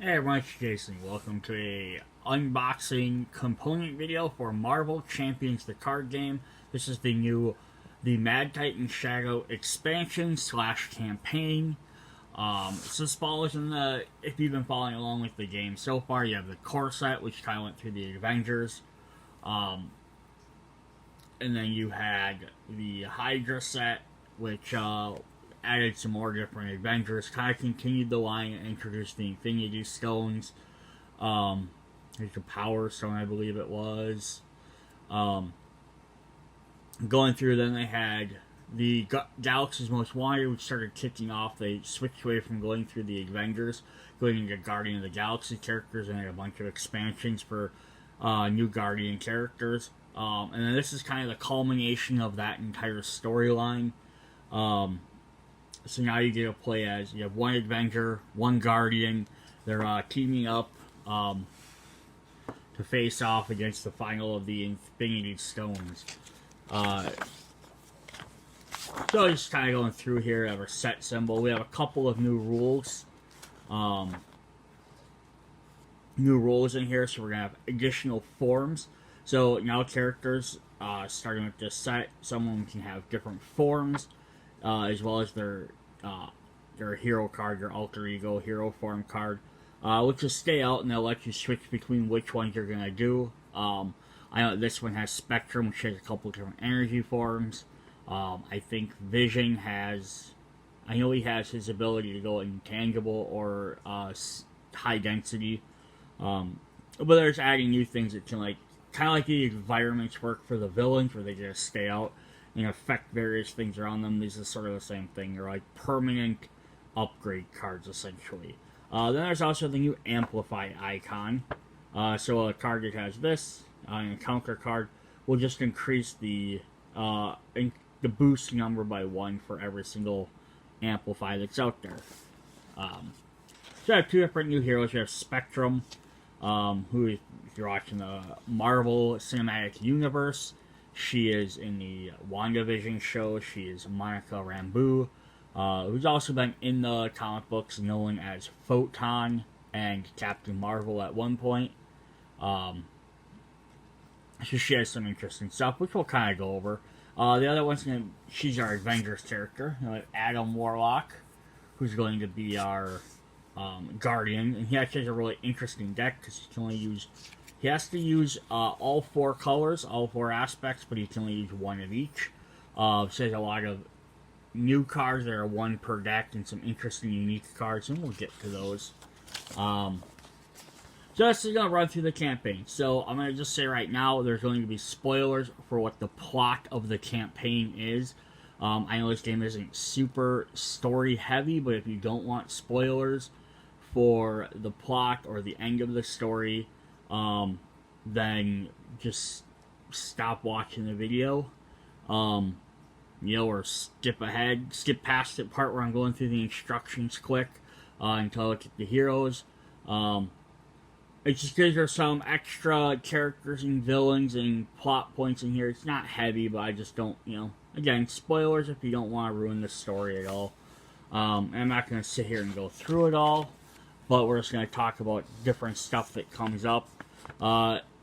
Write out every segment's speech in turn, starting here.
Hey everyone, it's Jason. Welcome to a unboxing component video for Marvel Champions the card game. This is the Mad Titan Shadow expansion / campaign. So this follows in if you've been following along with the game so far, you have the core set, which kind of went through the Avengers. And then you had the Hydra set, which added some more different Avengers, kind of continued the line and introduced the Infinity Stones. There's a Power Stone, I believe it was. Going through, then they had the Galaxy's Most Wanted, which started kicking off. They switched away from going through the Avengers, going into Guardian of the Galaxy characters, and had a bunch of expansions for new Guardian characters. And then this is kind of the culmination of that entire storyline. So now you get to play as, you have one Avenger, one Guardian. They're teaming up to face off against the final of the Infinity Stones. So just kind of going through here, have our set symbol. We have a couple of new rules. In here, so we're going to have additional forms. So now characters, starting with this set, someone can have different forms. As well as their hero card, your alter ego hero form card, which will stay out and they'll let you switch between which ones you're gonna do. I know this one has Spectrum, which has a couple different energy forms. I think Vision has, I know he has his ability to go intangible or high density. But there's adding new things that can, like, kind of like the environments work for the villains, where they just stay out and affect various things around them. These are sort of the same thing. They're like permanent upgrade cards, essentially. Then there's also the new Amplify icon. So a card that has this, and a counter card, will just increase the boost number by 1 for every single Amplify that's out there. So I have two different new heroes. You have Spectrum, who, if you're watching the Marvel Cinematic Universe, she is in the WandaVision show. She is Monica Rambeau, who's also been in the comic books, known as Photon and Captain Marvel at one point. So she has some interesting stuff, which we'll kind of go over. The other one's she's our Avengers character, Adam Warlock, who's going to be our Guardian, and he actually has a really interesting deck because he can only use. He has to use all 4 colors, all 4 aspects, but he can only use 1 of each. So there's a lot of new cards that are 1 per deck and some interesting, unique cards, and we'll get to those. So this is going to run through the campaign. So I'm going to just say right now, there's going to be spoilers for what the plot of the campaign is. I know this game isn't super story heavy, but if you don't want spoilers for the plot or the end of the story, then just stop watching the video, or skip past the part where I'm going through the instructions quick, until I look at the heroes. It's just because there's some extra characters and villains and plot points in here. It's not heavy, but I just don't, again, spoilers if you don't want to ruin the story at all. I'm not going to sit here and go through it all, but we're just going to talk about different stuff that comes up.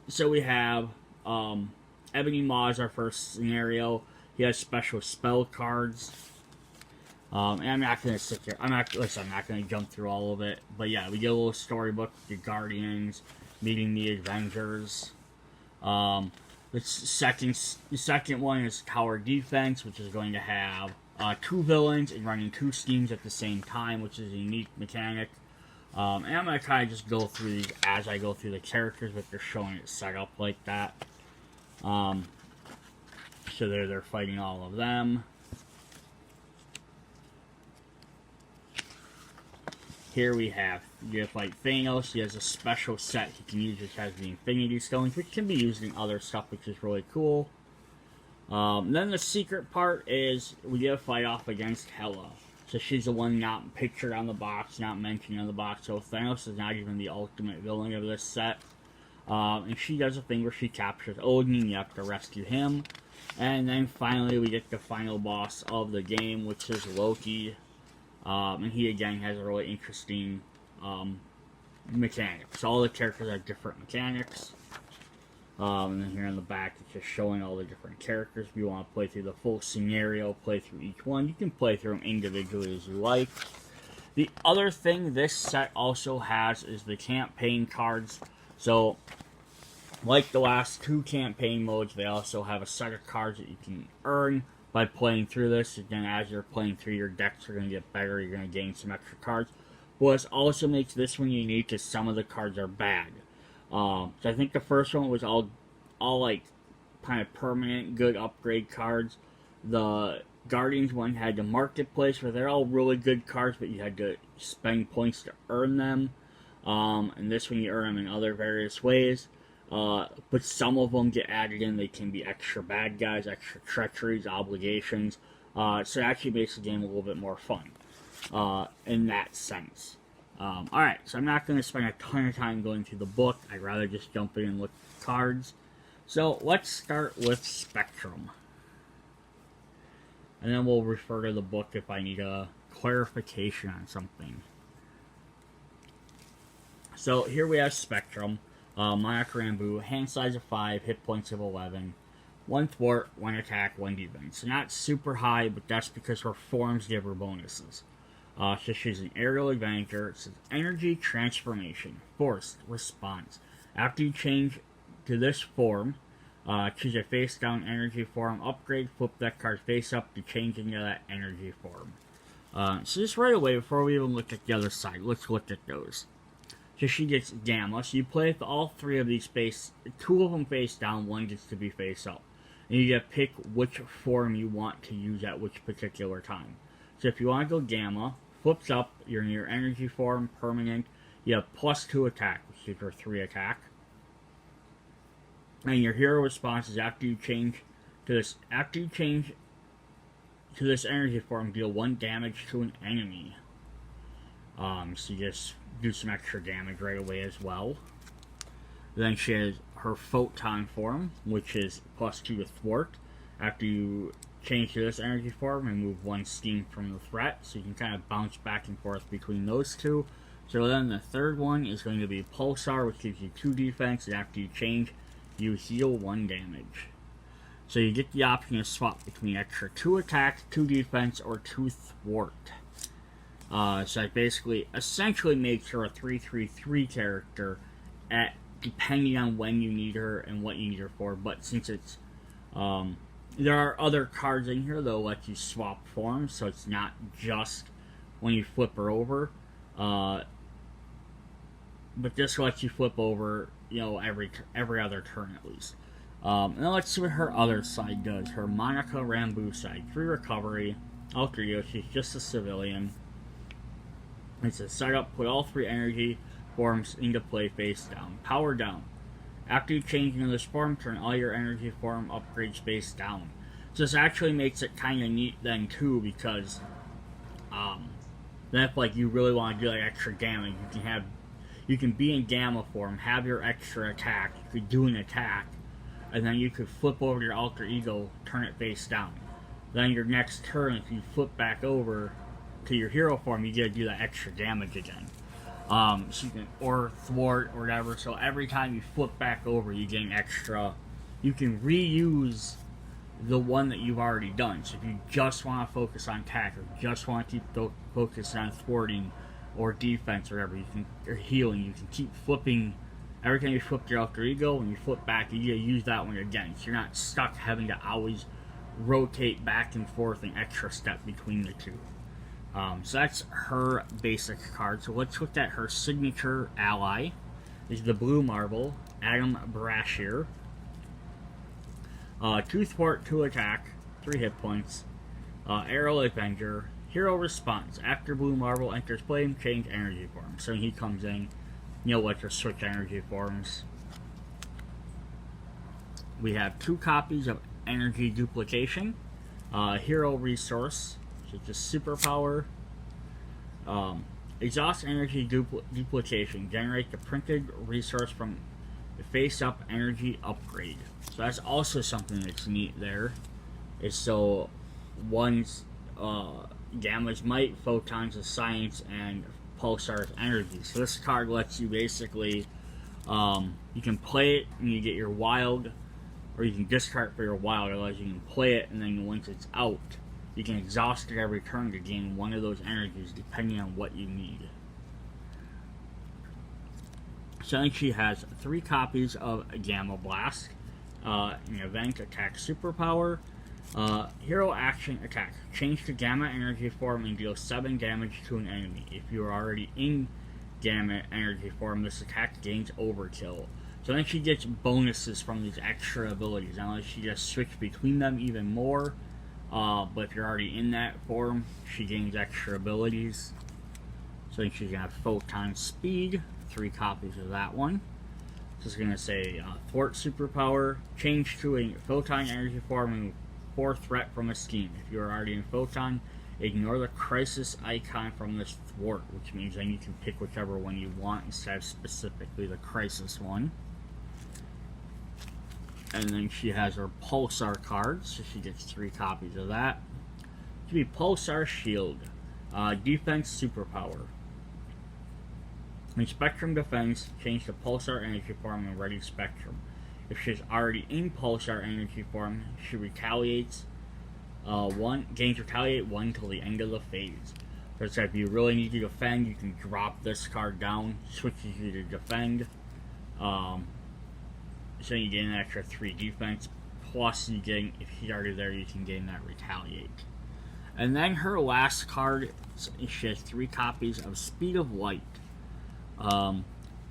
So we have Ebony Maw is our first scenario. He has special spell cards. And I'm not going to sit here. I'm not going to jump through all of it. But yeah, we get a little storybook with the Guardians meeting the Avengers. The second one is Tower Defense, which is going to have 2 villains and running 2 schemes at the same time, which is a unique mechanic. And I'm going to kind of just go through these as I go through the characters, but they're showing it set up like that. So they're fighting all of them. Here we have, you fight Thanos. He has a special set he can use, which has the Infinity Stones, which can be used in other stuff, which is really cool. Then the secret part is we get to fight off against Hela. So she's the one not pictured on the box, not mentioned on the box. So Thanos is not even the ultimate villain of this set. And she does a thing where she captures Odin, and you have to rescue him. And then finally we get the final boss of the game, which is Loki. And he again has a really interesting mechanics. All the characters have different mechanics. And then here on the back, it's just showing all the different characters. If you want to play through the full scenario, play through each one, you can play through them individually as you like. The other thing this set also has is the campaign cards. So, like the last 2 campaign modes, they also have a set of cards that you can earn by playing through this. Again, as you're playing through, your decks are going to get better. You're going to gain some extra cards. What also makes this one unique is some of the cards are bad. So I think the first one was all like kind of permanent, good upgrade cards. The Guardians one had the Marketplace, where they're all really good cards, but you had to spend points to earn them. And this one you earn them in other various ways. But some of them get added in. They can be extra bad guys, extra treacheries, obligations. So it actually makes the game a little bit more fun in that sense. Alright, so I'm not going to spend a ton of time going through the book. I'd rather just jump in and look at the cards. So let's start with Spectrum. And then we'll refer to the book if I need a clarification on something. So here we have Spectrum. Monarch Rambu, hand size of 5, hit points of 11. 1 thwart, 1 attack, 1 defense. So not super high, but that's because her forms give her bonuses. So she's an aerial adventure. It says energy transformation, forced response. After you change to this form, choose a face down energy form, upgrade, flip that card face up to change into that energy form. So just right away, before we even look at the other side, let's look at those. So she gets Gamma. So you play with all 3 of these face, 2 of them face down, 1 gets to be face up. And you get to pick which form you want to use at which particular time. So if you want to go Gamma, flips up, you're in your energy form, permanent, you have +2 attack, which is your 3 attack. And your hero response is after you change to this energy form, deal 1 damage to an enemy. So you just do some extra damage right away as well. Then she has her Photon form, which is +2 to thwart. After you change to this energy form, remove 1 steam from the threat, so you can kind of bounce back and forth between those 2. So then the third one is going to be Pulsar, which gives you 2 defense, and after you change, you heal 1 damage. So you get the option to swap between extra 2 attacks, 2 defense, or 2 thwart. So that basically, essentially makes her a 3/3/3 character, depending on when you need her and what you need her for. But since it's, there are other cards in here that'll let you swap forms, so it's not just when you flip her over. But this lets you flip over, every other turn at least. And then let's see what her other side does. Her Monica Rambu side. 3 recovery. Alter Ego, she's just a civilian. It's a setup, put all 3 energy forms into play face down. Power down. After you change into this form, turn all your energy form upgrades face down. So this actually makes it kind of neat then too, because then if you really want to do extra damage, you can be in Gamma form, have your extra attack, you could do an attack, and then you could flip over to your Alter Ego, turn it face down. Then your next turn, if you flip back over to your hero form, you get to do that extra damage again. So you can, or thwart, or whatever, so every time you flip back over, you get an extra, you can reuse the one that you've already done. So if you just want to focus on attack, or just want to keep focusing on thwarting, or defense, or whatever, or healing, you can keep flipping. Every time you flip your Alter Ego, when you flip back, you get to use that one again, so you're not stuck having to always rotate back and forth an extra step between the 2. So that's her basic card. So let's look at her signature ally. This is the Blue Marble, Adam Brashear. 2 thwart, 2 attack, 3 hit points. Aerial Avenger. Hero response. After Blue Marble enters play, change energy form. So he comes in, let her switch energy forms. We have 2 copies of Energy Duplication. Hero Resource. So just superpower. Exhaust energy duplication. Generate the printed resource from the face-up energy upgrade. So that's also something that's neat there. Is so one's Gamma's might, photons of science, and Pulsar's energy. So this card lets you basically, you can play it and you get your wild, or you can discard for your wild, otherwise you can play it and then once it's out, you can exhaust it every turn to gain one of those energies depending on what you need. So then she has 3 copies of Gamma Blast, an event attack superpower, hero action attack. Change to Gamma energy form and deal 7 damage to an enemy. If you are already in Gamma energy form, this attack gains overkill. So then she gets bonuses from these extra abilities. Now she just switch between them even more. But if you're already in that form, she gains extra abilities. So then she's gonna have Photon Speed, 3 copies of that one. So it's gonna say Thwart superpower, change to a Photon energy form and 4 threat from a scheme. If you are already in Photon, ignore the crisis icon from this thwart, which means then you can pick whichever one you want instead of specifically the crisis one. And then she has her Pulsar cards, so she gets 3 copies of that. It should be Pulsar Shield, defense superpower. In Spectrum Defense, change to Pulsar energy form and ready Spectrum. If she's already in Pulsar energy form, she retaliates gains retaliate 1 till the end of the phase. So if you really need to defend, you can drop this card down, switches you to defend. So you gain an extra 3 defense, plus you gain, if she's already there, you can gain that retaliate. And then her last card, she has 3 copies of Speed of Light.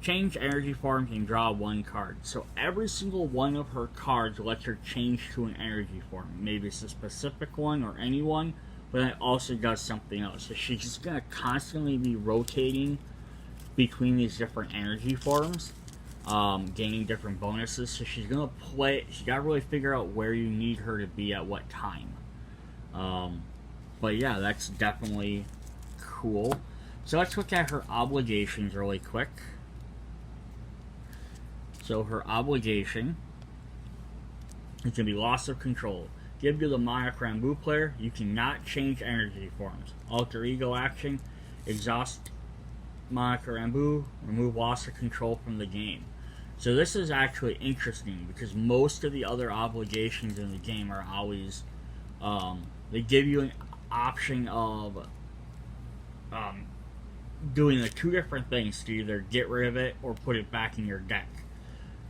Change energy forms and draw 1 card. So every single one of her cards lets her change to an energy form. Maybe it's a specific one or any one, but it also does something else. So she's just going to constantly be rotating between these different energy forms, gaining different bonuses. So she's going to play, she's got to really figure out where you need her to be at what time. But yeah, that's definitely cool. So let's look at her obligations really quick. So her obligation is going to be loss of control. Give you the Monarch Rambo player, you cannot change energy forms. Alter ego action, exhaust Monarch Rambo, remove loss of control from the game. So this is actually interesting because most of the other obligations in the game are always, they give you an option of doing the 2 different things to either get rid of it or put it back in your deck.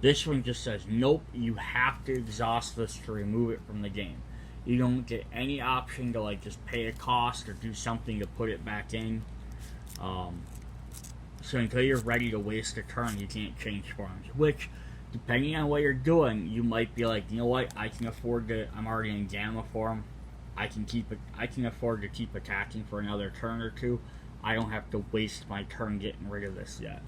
This one just says, nope, you have to exhaust this to remove it from the game. You don't get any option to like just pay a cost or do something to put it back in. So until you're ready to waste a turn, you can't change forms. Which, depending on what you're doing, you might be like, you know what, I can afford to, I'm already in Gamma form. I can afford to keep attacking for another turn or 2. I don't have to waste my turn getting rid of this yet.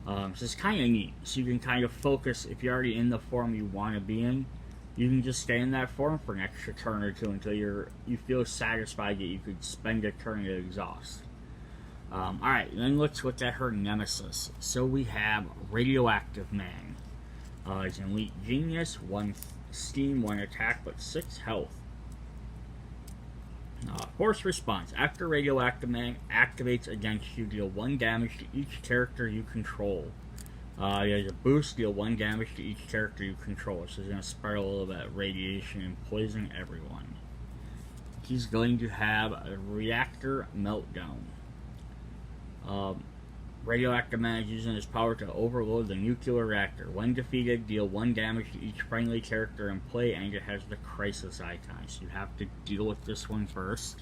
So it's kind of neat. So you can kind of focus, if you're already in the form you want to be in, you can just stay in that form for an extra turn or 2 until you feel satisfied that you could spend a turn to exhaust. Alright, then let's look at her Nemesis. So we have Radioactive Man. He's an elite genius, 1 steam, 1 attack, but 6 health. Force response. After Radioactive Man activates against you, deal 1 damage to each character you control. He has a boost, deal 1 damage to each character you control. So he's going to spread a little bit of radiation and poison everyone. He's going to have a Reactor Meltdown. Radioactive Man is using his power to overload the nuclear reactor. When defeated, deal 1 damage to each friendly character in play, and it has the crisis icon. So you have to deal with this one first.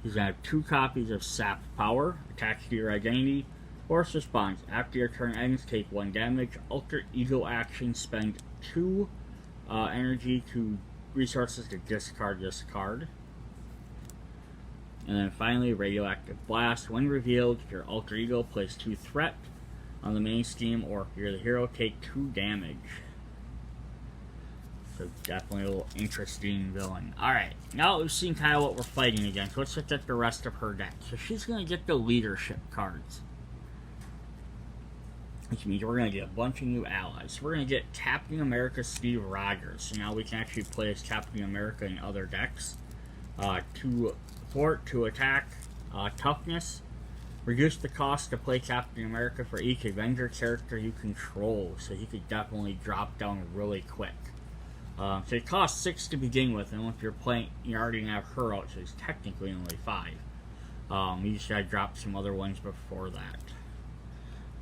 He's going to have 2 copies of Sap Power attached to your identity. Force response. After your turn ends, take 1 damage. Alter ego action. Spend 2 energy to resources to discard this card. And then finally, Radioactive Blast. When revealed, if your alter ego plays 2 threat on the main scheme, or if you're the hero, take 2 damage. So definitely a little interesting villain. Alright, now that we've seen kind of what we're fighting against, let's look at the rest of her deck. So she's going to get the leadership cards, which means we're going to get a bunch of new allies. So we're going to get Captain America Steve Rogers. So now we can actually play as Captain America in other decks. 2 thwart, 2 attack, Toughness. Reduce the cost to play Captain America for each Avenger character you control, so he could definitely drop down really quick. So it costs 6 to begin with, and if you're playing, you already have her out, so it's technically only 5. You just gotta drop some other ones before that.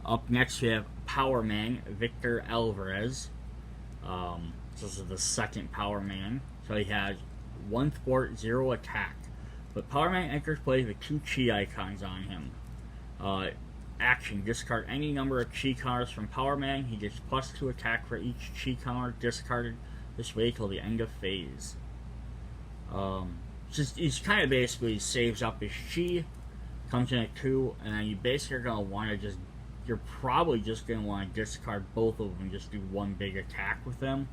Up next we have Power Man, Victor Alvarez. This is the second Power Man. So he has 1 thwart, 0 attack. But Power Man enters play with 2 chi icons on him. Action, discard any number of chi counters from Power Man. He gets +2 attack for each chi counter discarded this way till the end of phase. He's kind of basically saves up his chi, comes in at 2, and then you basically are going to want to you're probably just going to want to discard both of them and just do 1 big attack with them,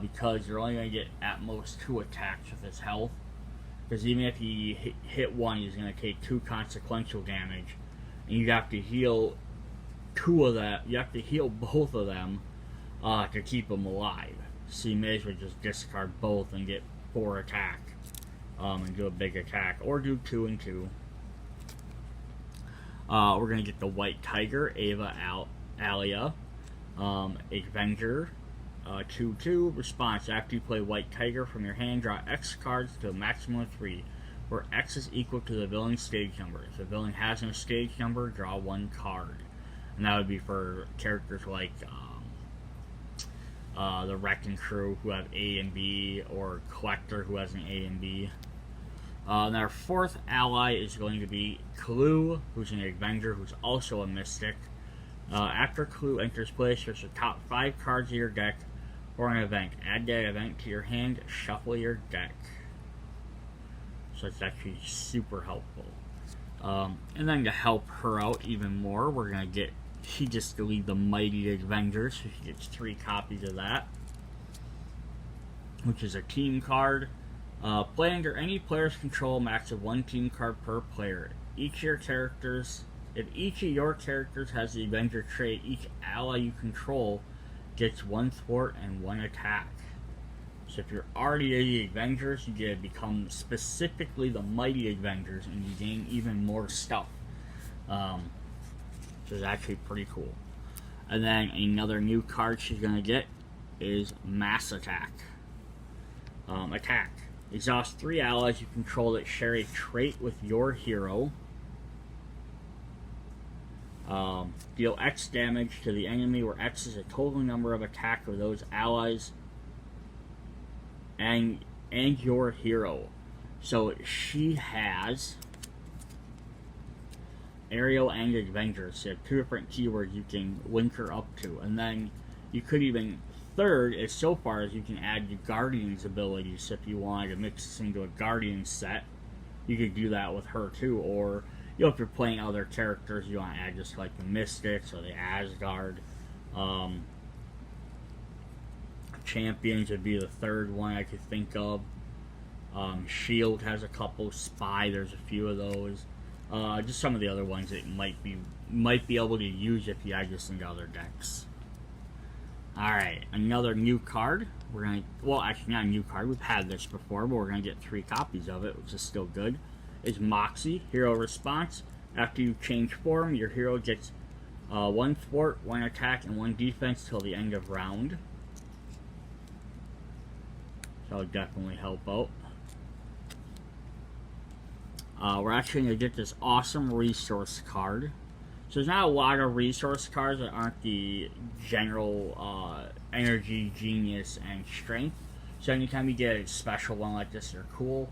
because you're only going to get at most 2 attacks with his health, because even if he hit 1, he's going to take 2 consequential damage, and you have to heal 2 of that, you have to heal both of them to keep him alive, so you may as well just discard both and get 4 attack, and do a big attack, or do 2 and 2. We're going to get the White Tiger, Ava Alia, Avenger, 2/2, response. After you play White Tiger from your hand, draw X cards to a maximum of 3, where X is equal to the villain's stage number. If the villain has no stage number, draw 1 card. And that would be for characters like the Wrecking Crew, who have A and B, or Collector, who has an A and B. And our 4th ally is going to be Clue, who's an Avenger, who's also a Mystic. After Clue enters play, search the top 5 cards of your deck for an event. Add that event to your hand, shuffle your deck. So it's actually super helpful. And then to help her out even more, we're going to get, she just to lead the Mighty Avengers, so she gets 3 copies of that, which is a team card. Play under any player's control, max of 1 team card per player. If each of your characters has the Avenger trait, each ally you control gets 1 thwart and 1 attack. So if you're already the Avengers, you get to become specifically the Mighty Avengers, and you gain even more stuff. Which is actually pretty cool. And then another new card she's going to get is Mass Attack. Attack. Exhaust 3 allies you control that share a trait with your hero. Deal X damage to the enemy, where X is a total number of attack of those allies and your hero. So she has Aerial and Avengers. So you have 2 different keywords you can link her up to, and then you could even, third is so far as you can add your Guardians abilities. So if you wanted to mix this into a Guardian set, you could do that with her too. Or if you're playing other characters, you want to add just like the Mystics or the Asgard Champions would be the third one I could think of. Shield has a couple. Spy, there's a few of those. Just some of the other ones that might be able to use if you add this into other decks. Alright, another new card. We're going to, well, actually not a new card. We've had this before, but we're going to get 3 copies of it, which is still good. Is Moxie, Hero Response. After you change form, your hero gets 1 thwart, 1 attack, and 1 defense till the end of round. So that'll definitely help out. We're actually going to get this awesome resource card. So there's not a lot of resource cards that aren't the general energy, genius, and strength. So anytime you get a special one like this, they're cool.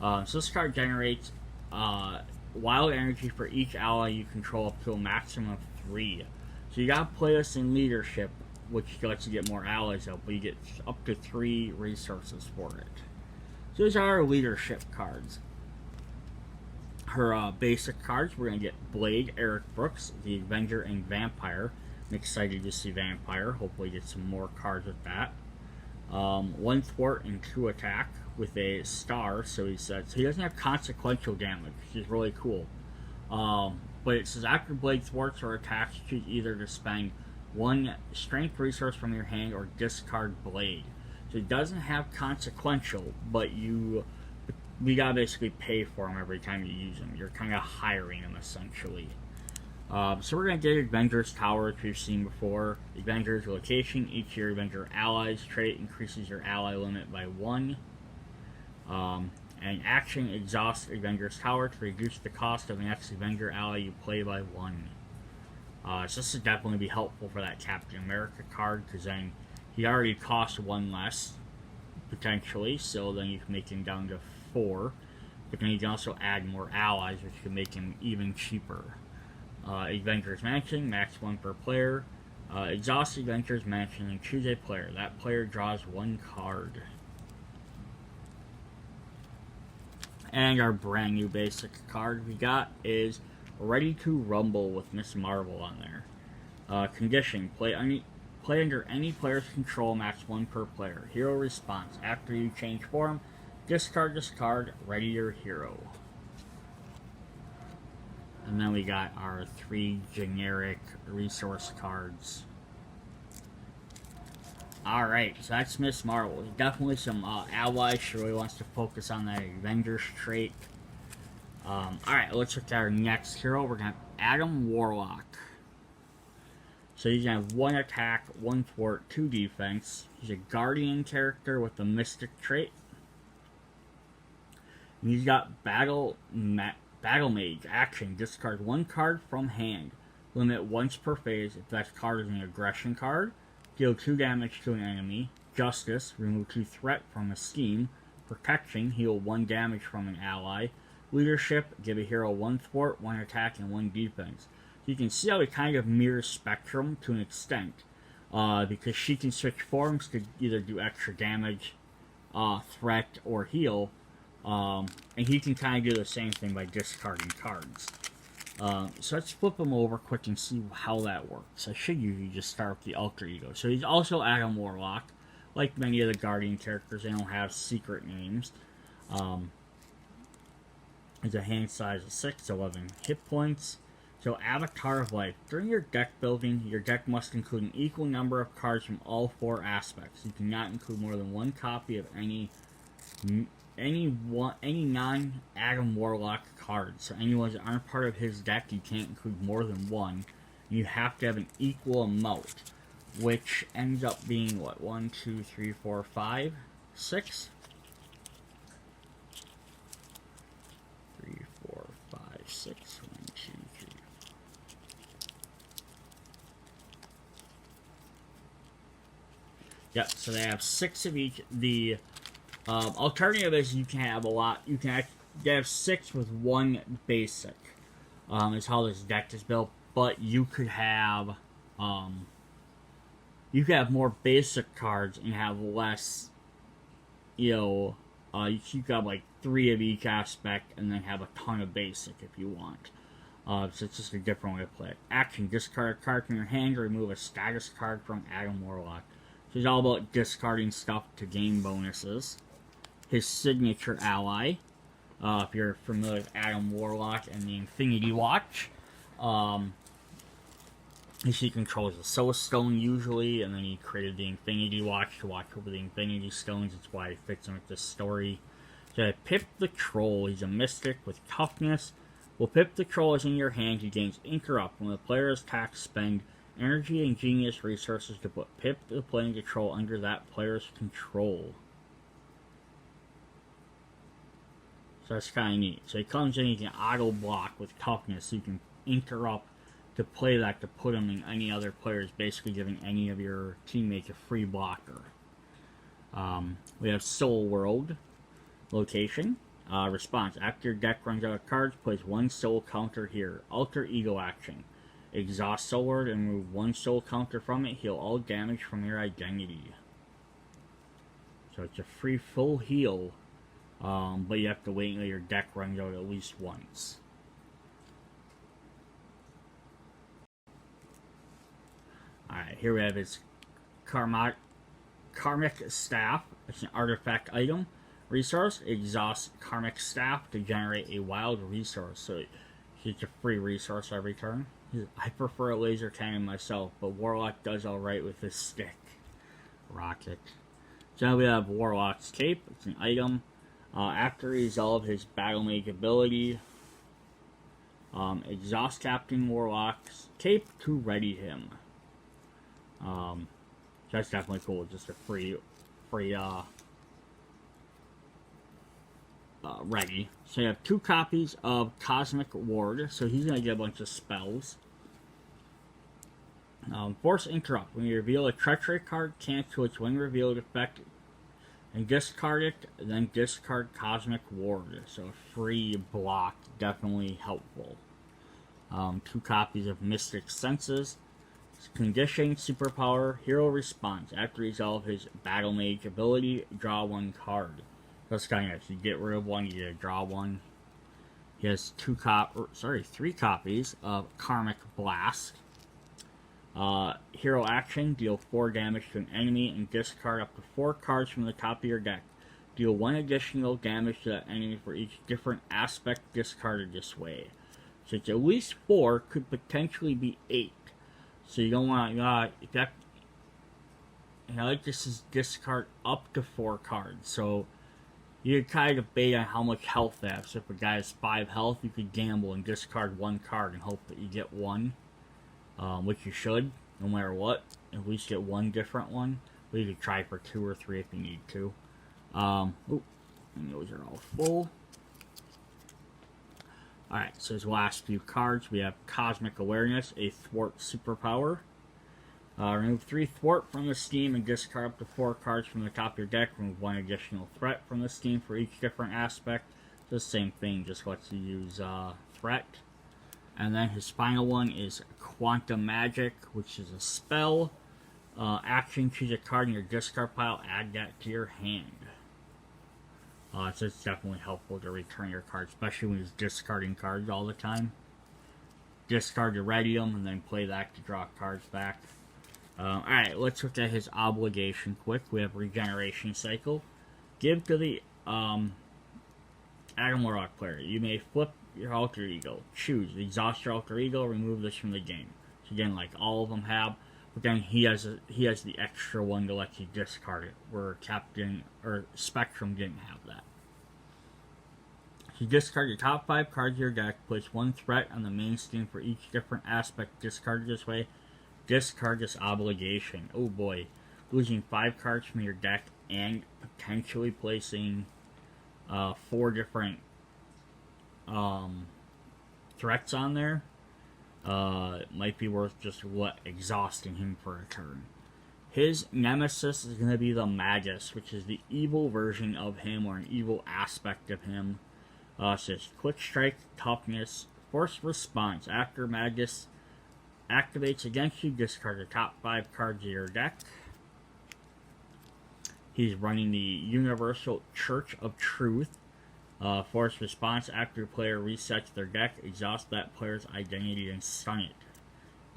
So this card generates wild energy for each ally you control up to a maximum of 3. So you gotta play this in leadership, which lets you get more allies out, but you get up to 3 resources for it. So these are our leadership cards. Her basic cards, we're going to get Blade, Eric Brooks, the Avenger, and Vampire. I'm excited to see Vampire. Hopefully get some more cards with that. 1 thwart and 2 attack with a star, so he says. So he doesn't have consequential damage, which is really cool. But it says after Blade thwarts or attacks, choose either to spend 1 strength resource from your hand or discard Blade. So it doesn't have consequential, but you we gotta basically pay for them every time you use them. You're kind of hiring them essentially. So we're gonna get Avengers Tower, which we've seen before. Avengers location. Each year, Avenger allies trait increases your ally limit by 1. And action, exhaust Avengers Tower to reduce the cost of the next Avenger ally you play by 1. So this would definitely be helpful for that Captain America card, because then he already costs 1 less, potentially, so then you can make him down to 4. But then you can also add more allies, which can make him even cheaper. Avengers Mansion, max 1 per player. Exhaust Avengers Mansion and choose a player. That player draws 1 card. And our brand new basic card we got is Ready to Rumble with Miss Marvel on there. Condition, play under any player's control, max 1 per player. Hero response, after you change form, discard this card, ready your hero. And then we got our 3 generic resource cards. Alright, so that's Miss Marvel. There's definitely some allies. She really wants to focus on that Avengers trait. Alright, let's look at our next hero. We're going to have Adam Warlock. So he's going to have 1 attack, 1 thwart, 2 defense. He's a Guardian character with the Mystic trait. And he's got Battle Mage. Action, discard 1 card from hand. Limit once per phase if that card is an aggression card. Deal 2 damage to an enemy. Justice, remove 2 threat from a scheme. Protection, heal 1 damage from an ally. Leadership, give a hero 1 thwart, 1 attack, and 1 defense. You can see how it kind of mirrors Spectrum to an extent. Because she can switch forms to either do extra damage, threat, or heal. And he can kind of do the same thing by discarding cards. So let's flip him over quick and see how that works. I should usually just start with the alter ego. So he's also Adam Warlock. Like many of the Guardian characters, they don't have secret names. He's a hand size of 6, 11 hit points. So Avatar of Life. During your deck building, your deck must include an equal number of cards from all 4 aspects. You cannot include more than 1 copy of any non-Adam Warlock cards. So any ones that aren't part of his deck, you can't include more than 1. You have to have an equal amount, which ends up being what? 1, 2, 3, 4, 5, 6. 3, 4, 5, 6. 1, 2, 3. Yep. So they have 6 of each. The alternative is you can have a lot. You can have 6 with 1 basic. Is how this deck is built. But you could have more basic cards and have less. You could have like 3 of each aspect and then have a ton of basic if you want. So it's just a different way to play it. Action: discard a card from your hand or remove a status card from Adam Warlock. So it's all about discarding stuff to gain bonuses. His signature ally, if you're familiar with Adam Warlock and the Infinity Watch, he controls the Soul Stone usually, and then he created the Infinity Watch to watch over the Infinity Stones. That's why it fits in with this story. So Pip the Troll, he's a mystic with toughness. While Pip the Troll is in your hand, he gains Interrupt. When the player's attacks, spend energy and genius resources to put Pip the playing control under that player's control. So that's kind of neat. So he comes in, he can auto block with toughness, so you can interrupt to play that to put him in any other players, basically giving any of your teammates a free blocker. We have Soul World location. Response: after your deck runs out of cards, place 1 soul counter here. Alter ego action: exhaust Soul World and remove 1 soul counter from it. Heal all damage from your identity. So it's a free full heal, but you have to wait until your deck runs out at least once. Alright, here we have his Karmic Staff. It's an artifact item. Resource: exhaust Karmic Staff to generate a wild resource. So it's a free resource every turn. I prefer a laser cannon myself, but Warlock does alright with this stick. Rocket. So now we have Warlock's Cape. It's an item. After resolve his Battle Mage ability, exhaust Captain Warlock's cape to ready him. That's definitely cool. Just a free ready. So you have 2 copies of Cosmic Ward, so he's gonna get a bunch of spells. Force Interrupt. When you reveal a Treachery card, cancel its when revealed effect and discard it, then discard Cosmic Ward. So a free block, definitely helpful. 2 copies of Mystic Senses. Condition, superpower, hero response. After resolve his Battle Mage ability, draw 1 card. That's kind of nice. You get rid of 1, you draw 1. He has 3 copies of Karmic Blast. Hero action, deal 4 damage to an enemy and discard up to 4 cards from the top of your deck. Deal 1 additional damage to that enemy for each different aspect discarded this way. So it's at least 4, could potentially be 8. So you don't want to, like this is discard up to 4 cards. So you kind of debate on how much health they have. So if a guy has 5 health, you could gamble and discard 1 card and hope that you get 1. Which you should, no matter what. At least get 1 different one. But you could try for 2 or 3 if you need to. And those are all full. Alright, so his last few cards, we have Cosmic Awareness, a Thwart superpower. Remove 3 Thwart from the Steam and discard up to 4 cards from the top of your deck. Remove 1 additional threat from the Steam for each different aspect. So the same thing, just lets you use threat. And then his final one is Quantum Magic, which is a spell. Action, choose a card in your discard pile, add that to your hand. So it's definitely helpful to return your cards, especially when he's discarding cards all the time. Discard to ready them, and then play that to draw cards back. Alright, let's look at his obligation quick. We have Regeneration Cycle. Give to the Adam Warlock player. You may flip your alter ego. Choose. Exhaust your alter ego, remove this from the game. So again, like all of them have, but then he has the extra one to let you discard it, where Captain or Spectrum didn't have that. So discard your top 5 cards of your deck, place 1 threat on the main Steam for each different aspect discarded this way. Discard this obligation. Oh boy. Losing 5 cards from your deck and potentially placing 4 different threats on there. Might be worth just exhausting him for a turn. His nemesis is going to be the Magus, which is the evil version of him, or an evil aspect of him. So it's Quick Strike, Toughness, Force Response. After Magus activates against you, discard the top 5 cards of your deck. He's running the Universal Church of Truth. Force Response. After a player resets their deck, exhaust that player's identity and stun it.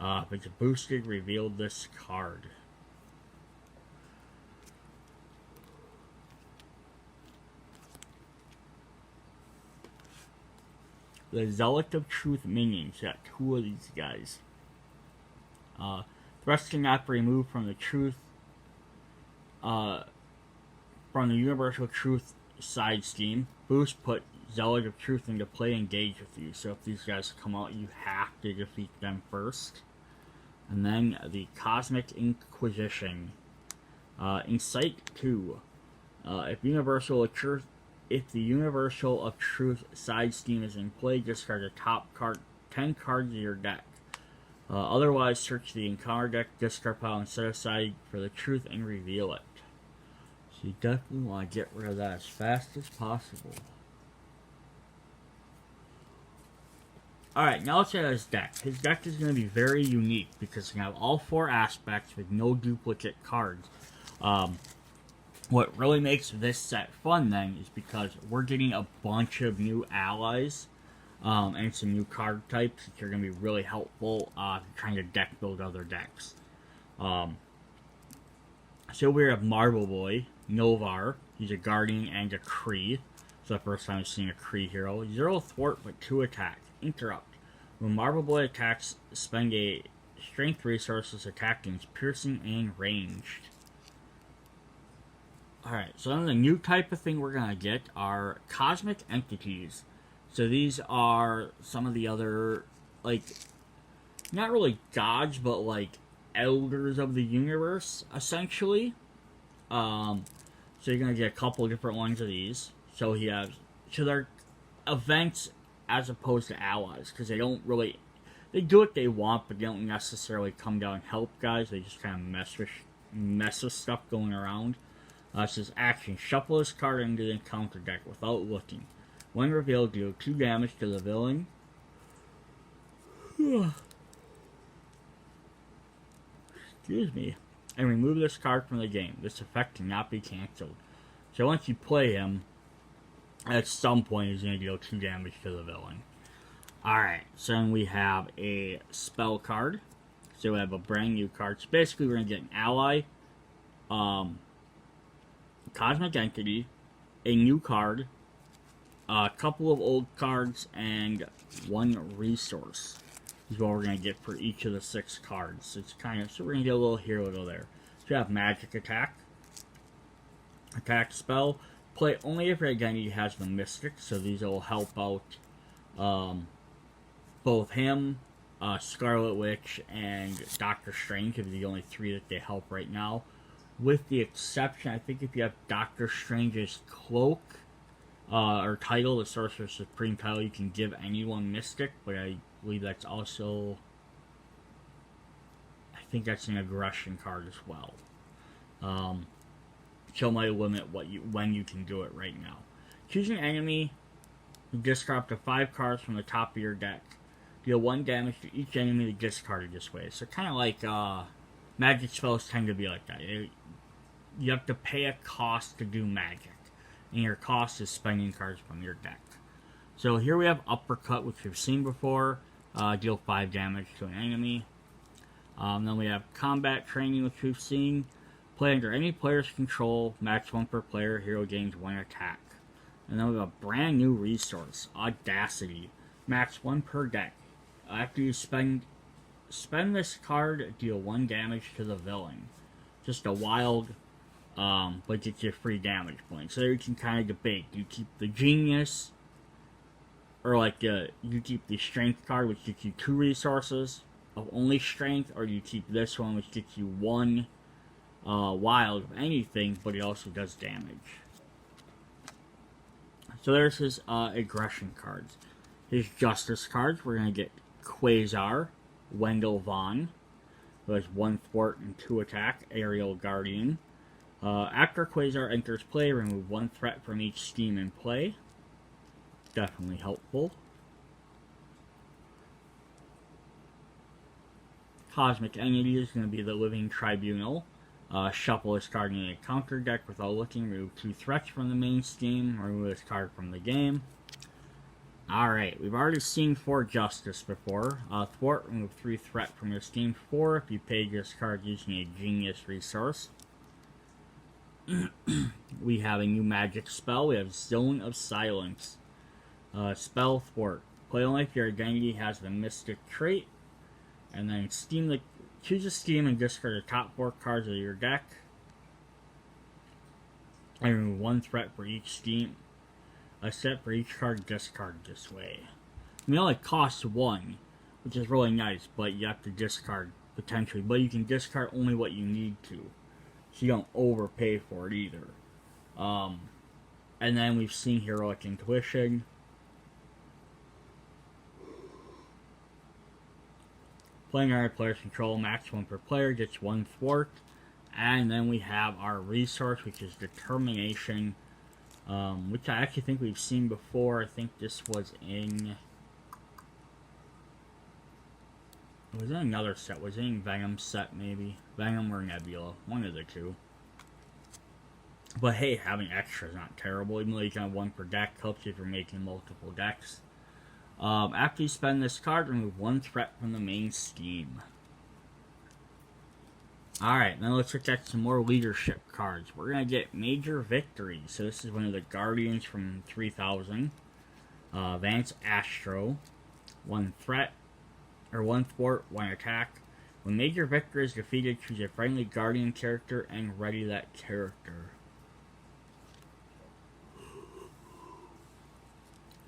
If it's boosted, reveal this card. The Zealot of Truth minions. Got 2 of these guys. Threats cannot be removed from the Truth. From the Universal Truth side Steam. Boost, put Zealot of Truth into play, engage with you. So if these guys come out, you have to defeat them first. And then the Cosmic Inquisition. Incite 2. If the Universal of Truth side Steam is in play, discard the top 10 cards of your deck. Otherwise, search the encounter deck, discard pile, and set aside for the Truth and reveal it. So you definitely want to get rid of that as fast as possible. Alright, now let's look at his deck. His deck is going to be very unique because it's going to have all 4 aspects with no duplicate cards. What really makes this set fun then is because we're getting a bunch of new allies and some new card types that are going to be really helpful trying to deck build other decks. So we have Marble Boy, Novar. He's a Guardian and a Kree. It's the first time I've seen a Kree hero. 0 thwart but 2 attack. Interrupt. When Marble Boy attacks, spend a strength resources attack against piercing and ranged. Alright, so then the new type of thing we're gonna get are cosmic entities. So these are some of the other, like, not really gods, but like elders of the universe, essentially. So you're gonna get a couple different ones of these. So they're events as opposed to allies, because they don't really, they do what they want, but they don't necessarily come down and help guys. They just kind of mess with stuff going around. It says action: shuffle this card into the encounter deck without looking. When revealed, deal 2 damage to the villain. Excuse me. And remove this card from the game. This effect cannot be cancelled. So once you play him, at some point he's going to deal 2 damage to the villain. Alright, so then we have a spell card. So we have a brand new card. So basically we're going to get an ally, cosmic entity, a new card, a couple of old cards, and 1 resource is what we're going to get for each of the 6 cards. It's kind of, so we're going to get a little here, a little there. So we have magic attack, attack spell, play only if your identity has the mystic, so these will help out both him, Scarlet Witch, and Doctor Strange, are the only 3 that they help right now. With the exception, I think if you have Doctor Strange's cloak, or title, the Sorcerer Supreme title, you can give anyone Mystic, but I believe that's also, I think that's an aggression card as well. So might limit when you can do it right now. Choose an enemy, discard up to 5 cards from the top of your deck. Deal 1 damage to each enemy discarded this way. So kind of like magic spells tend to be like that. You have to pay a cost to do magic, and your cost is spending cards from your deck. So here we have Uppercut, which we've seen before. Deal 5 damage to an enemy. Then we have Combat Training, which we've seen. Play under any player's control, max 1 per player, hero gains 1 attack. And then we have a brand new resource, Audacity. Max 1 per deck. After you spend this card, deal 1 damage to the villain. Just a wild, but gets you free damage points. So there you can kind of debate. Do you keep the Genius, or like you keep the Strength card, which gets you 2 resources of only Strength, or do you keep this one, which gets you 1 wild of anything, but it also does damage. So there's his aggression cards. His justice cards, we're going to get Quasar, Wendell Vaughn, who has 1 thwart and 2 attack, Aerial Guardian. After Quasar enters play, remove 1 threat from each scheme in play. Definitely helpful. Cosmic Entity is going to be the Living Tribunal. Shuffle this card in a counter deck without looking. Remove 2 threats from the main scheme. Remove this card from the game. Alright, we've already seen 4 Justice before. Thwart, remove 3 threat from your scheme. 4 if you paid this card using a Genius resource. We have a new magic spell. We have Zone of Silence. Spell Thwart. Play only if your identity has the Mystic trait. And then choose a scheme and discard the top 4 cards of your deck. And remove 1 threat for each scheme. A set for each card discarded this way. I mean, it only costs 1, which is really nice, but you have to discard potentially. But you can discard only what you need to, so you don't overpay for it either. And then we've seen Heroic Intuition. Playing our player's control, max 1 per player, gets 1 thwart. And then we have our resource, which is Determination, which I actually think we've seen before. I think this was in... It was in another set. Was it in Venom set, maybe? Venom or Nebula. One of the 2. But hey, having extra is not terrible. Even though you can have 1 per deck, helps you if you're making multiple decks. After you spend this card, remove 1 threat from the main scheme. Alright, now let's look at some more leadership cards. We're going to get Major Victory. So this is one of the Guardians from 3000. Vance Astro. 1 threat, or 1 thwart, 1 attack. When Major Victory is defeated, choose a friendly Guardian character and ready that character.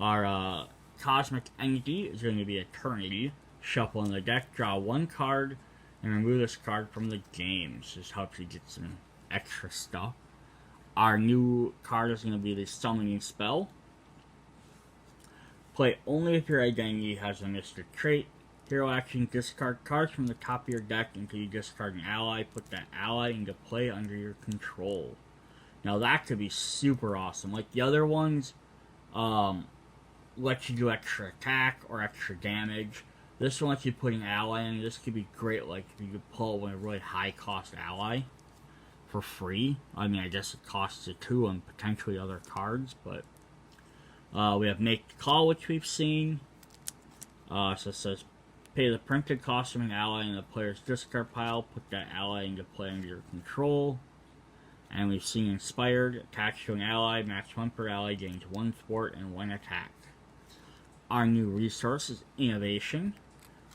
Our Cosmic Entity is going to be Eternity. Shuffle in the deck, draw one card, and remove this card from the game. So this helps you get some extra stuff. Our new card is going to be the Summoning Spell. Play only if your identity has a Mystic trait. Hero action, discard cards from the top of your deck until you discard an ally. Put that ally into play under your control. Now that could be super awesome. Like the other ones, lets you do extra attack or extra damage. This one lets you put an ally in. This could be great, like if you could pull a really high cost ally for free. I mean, I guess it costs it too on potentially other cards, but we have Make the Call, which we've seen. So it says pay the printed cost of an ally in the player's discard pile. Put that ally into play under your control. And we've seen Inspired. Attached to an ally. Match 1 per ally. Gains 1 thwart and 1 attack. Our new resource is Innovation.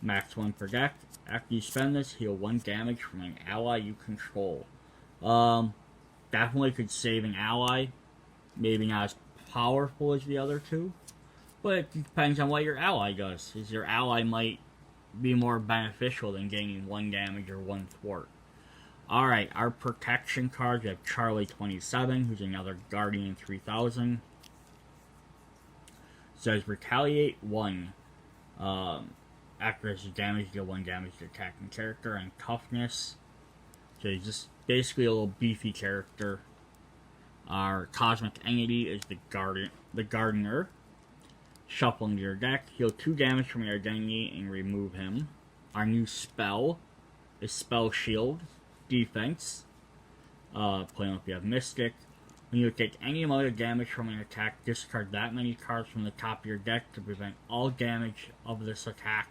Max 1 per deck. After you spend this, heal 1 damage from an ally you control. Definitely could save an ally. Maybe not as powerful as the other two. But it depends on what your ally does. Is your ally might be more beneficial than gaining 1 damage or 1 thwart. Alright, our protection cards, we have Charlie 27, who's another Guardian 3000. Says Retaliate 1. After this damage, deal 1 damage to attacking character, and Toughness. So he's just basically a little beefy character. Our Cosmic Entity is the Gardener. Shuffle into your deck, heal 2 damage from your identity, and remove him. Our new spell is Spell Shield. Defense. Playing if you have Mystic. When you take any amount of damage from an attack, discard that many cards from the top of your deck to prevent all damage of this attack.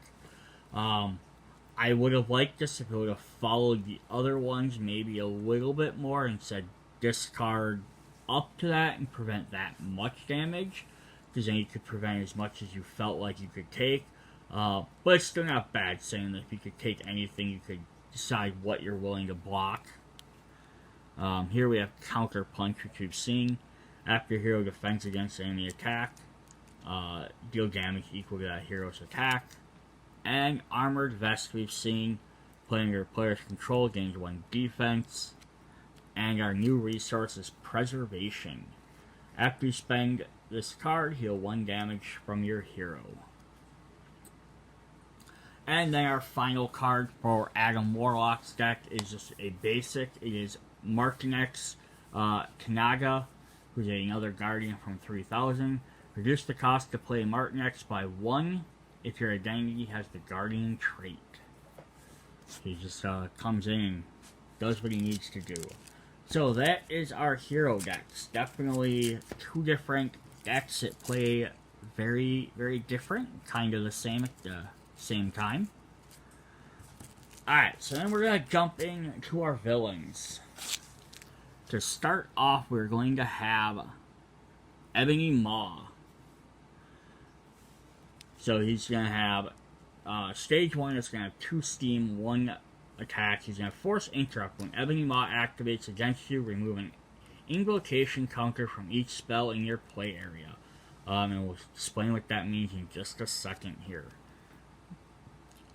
I would have liked this if it would have followed the other ones maybe a little bit more and said discard up to that and prevent that much damage, because then you could prevent as much as you felt like you could take. But it's still not bad, saying that if you could take anything, you could decide what you're willing to block. Here we have Counterpunch, which we've seen. After hero defends against enemy attack, deal damage equal to that hero's attack. And Armored Vest, we've seen. Playing your player's control, gains 1 defense. And our new resource is Preservation. After you spend this card, heal 1 damage from your hero. And then our final card for Adam Warlock's deck is just a basic. It is Martinex Kanaga, who's another Guardian from 3000. Reduce the cost to play Martinex by 1 if your identity has the Guardian trait. He just comes in and does what he needs to do. So that is our hero decks. Definitely 2 different decks that play very, very different. Kind of the same at the same time. Alright, so then we're going to jump into our villains. To start off, we're going to have Ebony Maw. So he's going to have stage 1 is going to have 2 steam, 1 attack. He's going to force interrupt. When Ebony Maw activates against you, remove an invocation counter from each spell in your play area. And we'll explain what that means in just a second here.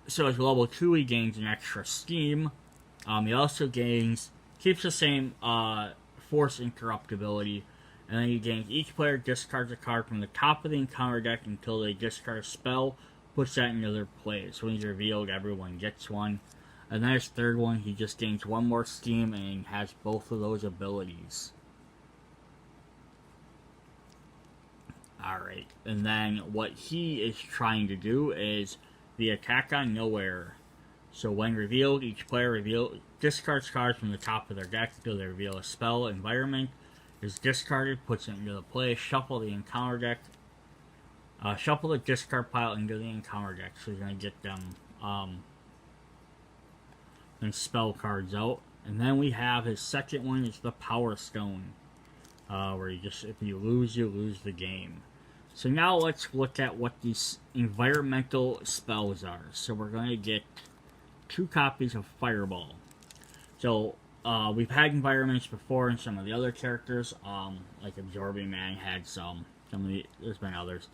So as level 2, he gains an extra steam. He also keeps the same force interrupt ability. And then he gains, each player discards a card from the top of the encounter deck until they discard a spell, puts that into their play. So when he's revealed, everyone gets one. And then his third one, he just gains 1 more steam and has both of those abilities. Alright, and then what he is trying to do is the attack on nowhere. So when revealed, each player discards cards from the top of their deck until they reveal a spell. Environment is discarded, puts it into the play. Shuffle the encounter deck. Shuffle the discard pile into the encounter deck. So you're going to get them and spell cards out. And then we have his second one is the Power Stone. Where you just, if you lose the game. So now let's look at what these environmental spells are. So we're going to get 2 copies of Fireball. So we've had environments before in some of the other characters. Like Absorbing Man had some. There's been others.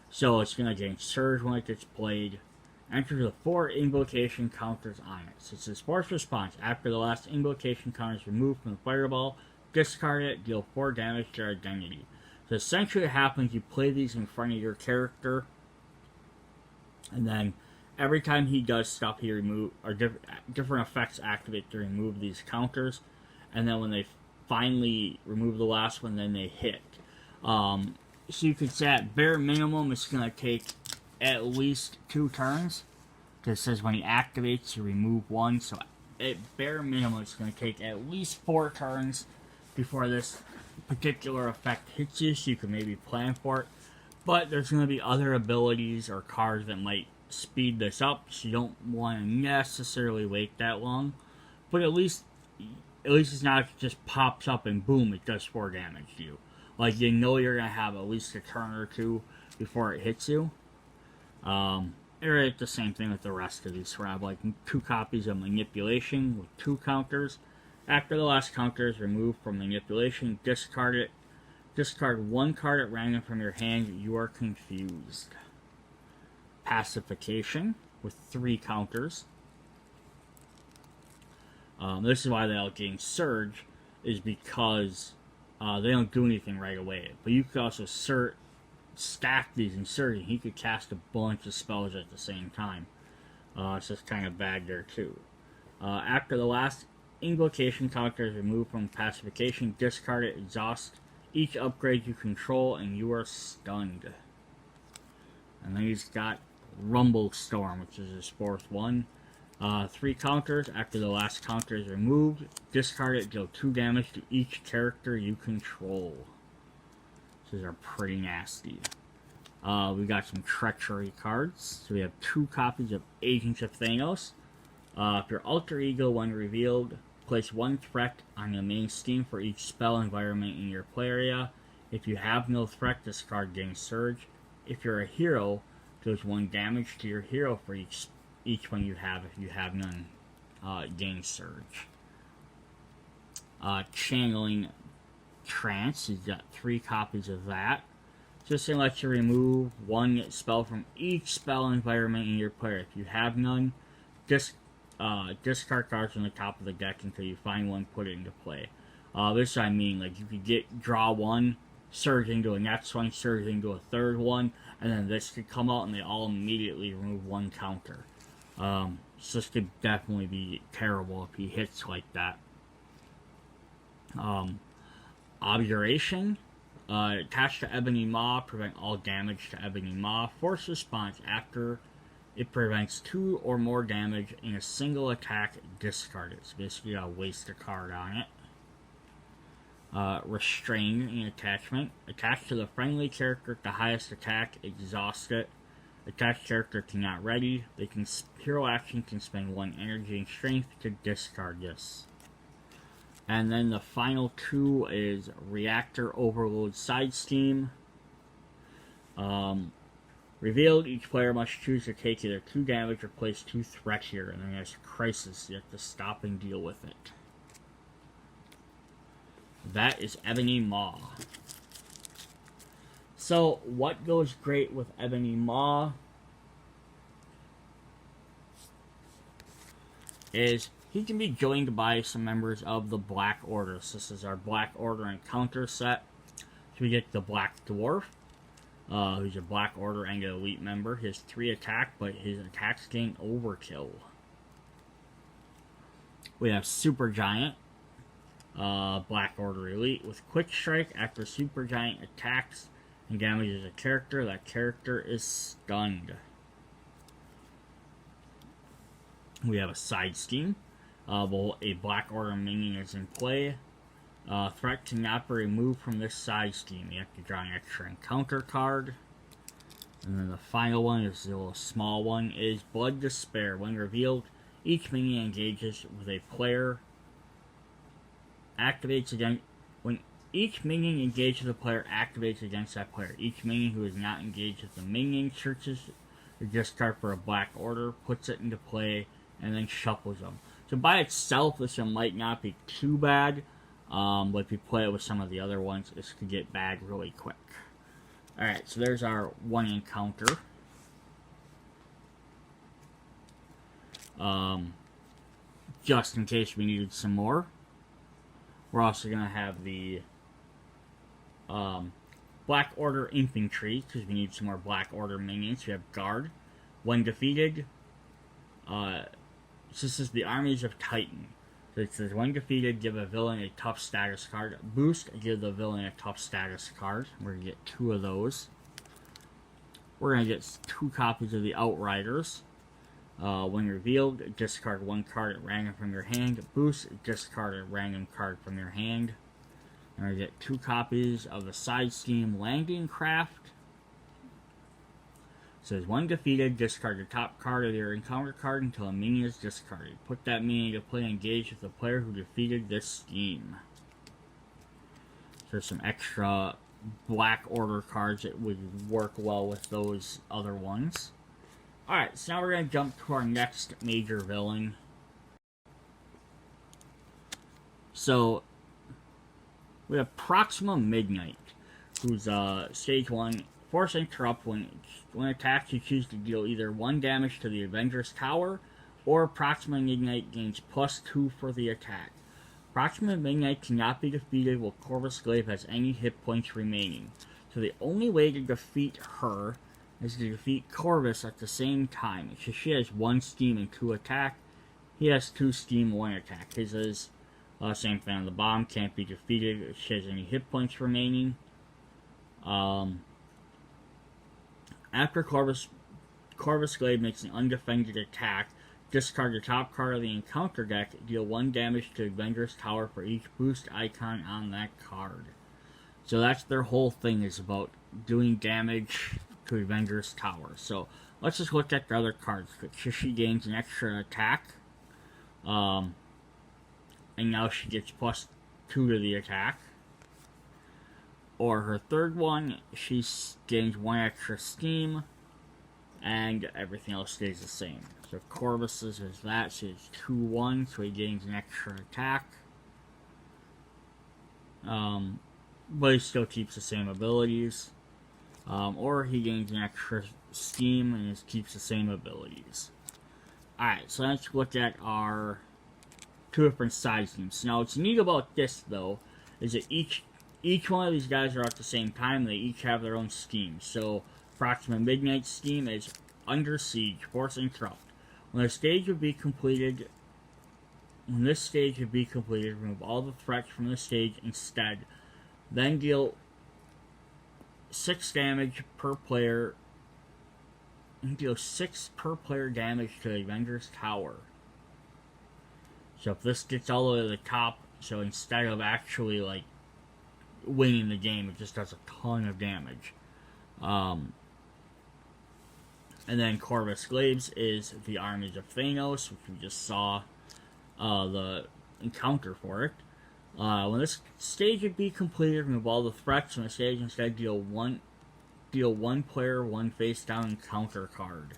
So it's going to gain Surge when it gets played. Enter the 4 invocation counters on it. So it's a sports response. After the last invocation counter is removed from the fireball, discard it, deal 4 damage to your identity. So essentially what happens, you play these in front of your character, and then every time he does stuff, he different effects activate to remove these counters, and then when they finally remove the last one, then they hit. So you could say at bare minimum, it's going to take at least 2 turns. Because it says when he activates, you remove 1. So at bare minimum, it's going to take at least 4 turns before this particular effect hits you, so you can maybe plan for it. But there's going to be other abilities or cards that might speed this up, so you don't want to necessarily wait that long. But at least it's not, it just pops up and boom, it does 4 damage to you. Like, you know you're going to have at least a turn or 2 before it hits you. It's the same thing with the rest of these. So I have like 2 copies of Manipulation with 2 counters. After the last counter is removed from Manipulation, discard it. Discard 1 card at random from your hand. You are confused. Pacification with 3 counters. This is why they all gain Surge, is because they don't do anything right away. But you could also stack these in Surge, and he could cast a bunch of spells at the same time. It's just kind of bad there too. After the last invocation counter is removed from pacification, discard it, exhaust each upgrade you control, and you are stunned. And then he's got Rumble Storm, which is his 4th one. 3 counters. After the last counter is removed, discard it, deal 2 damage to each character you control. These are pretty nasty. We got some treachery cards. So we have 2 copies of Agents of Thanos. If your alter ego, when revealed, place 1 threat on the main scheme for each spell environment in your play area. If you have no threat, this card gains Surge. If you're a hero, deals 1 damage to your hero for each one you have. If you have none, gains Surge. Channeling Trance, you've got 3 copies of that. Just to let you remove 1 spell from each spell environment in your player. If you have none, discard cards from the top of the deck until you find one, put it into play. This I mean, like you could draw 1, surge into a next one, surge into a 3rd one, and then this could come out and they all immediately remove 1 counter. So this could definitely be terrible if he hits like that. Objuration. Attached to Ebony Maw, prevent all damage to Ebony Maw. Force response after it prevents 2 or more damage in a single attack, discard it. So basically you gotta waste a card on it. Restrain in attachment. Attached to the friendly character at the highest attack, exhaust it. Attached character cannot ready. Hero action can spend 1 energy and strength to discard this. And then the final 2 is Reactor Overload Side Scheme. Revealed, each player must choose to take either 2 damage or place 2 threat here. And then there's Crisis, you have to stop and deal with it. That is Ebony Maw. So, what goes great with Ebony Maw is he can be joined by some members of the Black Order. So this is our Black Order Encounter set. So we get the Black Dwarf, who's a Black Order and an elite member. He has 3 attack, but his attacks gain overkill. We have Super Giant, Black Order elite with Quick Strike. After Super Giant attacks and damages a character, that character is stunned. We have a Side Scheme. While a Black Order minion is in play, threat cannot be removed from this side scheme. You have to draw an extra encounter card. And then the final one is the little small one, is Blood Despair. When revealed, each minion engages with a player. Activates again. When each minion engages with a player, activates against that player. Each minion who is not engaged with the minion searches the discard for a Black Order, puts it into play, and then shuffles them. So by itself, this one might not be too bad, but if you play it with some of the other ones, this could get bad really quick. Alright, so there's our one encounter. Just in case we needed some more. We're also going to have the Black Order Infantry, because we need some more Black Order minions. We have Guard. When defeated, this is the Armies of Titan. So it says, when defeated, give a villain a tough status card. Boost, give the villain a tough status card. We're going to get 2 of those. We're going to get 2 copies of the Outriders. When revealed, discard 1 card at random from your hand. Boost, discard a random card from your hand. And we get 2 copies of the Side Scheme Landing Craft. It says, when defeated, discard the top card of your encounter card until a minion is discarded. Put that minion into play and engage with the player who defeated this scheme. So there's some extra Black Order cards that would work well with those other ones. Alright, so now we're going to jump to our next major villain. So, we have Proxima Midnight, who's stage 1. Force Interrupt. When attacked, you choose to deal either 1 damage to the Avengers Tower, or Proxima Midnight gains +2 for the attack. Proxima Midnight cannot be defeated while Corvus Glaives has any hit points remaining. So the only way to defeat her is to defeat Corvus at the same time. So she has 1 steam and 2 attack. He has 2 steam, 1 attack. His is same thing on the bottom. Can't be defeated if she has any hit points remaining. After Corvus Glaive makes an undefended attack, discard the top card of the encounter deck, deal 1 damage to Avengers Tower for each boost icon on that card. So that's their whole thing, is about doing damage to Avengers Tower. So let's just look at the other cards. She gains an extra attack, and now she gets +2 to the attack. Or her third one, she gains 1 extra steam, and everything else stays the same. So Corvus's is that, so it's 2-1, so he gains an extra attack. But he still keeps the same abilities. Or he gains an extra steam and just keeps the same abilities. Alright, so let's look at our 2 different side schemes. Now, what's neat about this, though, is that each one of these guys are at the same time. They each have their own scheme. So, Proxima Midnight's scheme is Under Siege, Force Interrupt. When this stage would be completed, remove all the threats from the stage instead. Then deal 6 damage per player. And deal 6 per player damage to the Avengers Tower. So if this gets all the way to the top, so instead of actually, like, winning the game, it just does a ton of damage. And then Corvus Glaives is the Armies of Thanos, which we just saw the encounter for it. When this stage would be completed, remove all the threats from the stage, instead deal one player, 1 face down encounter card.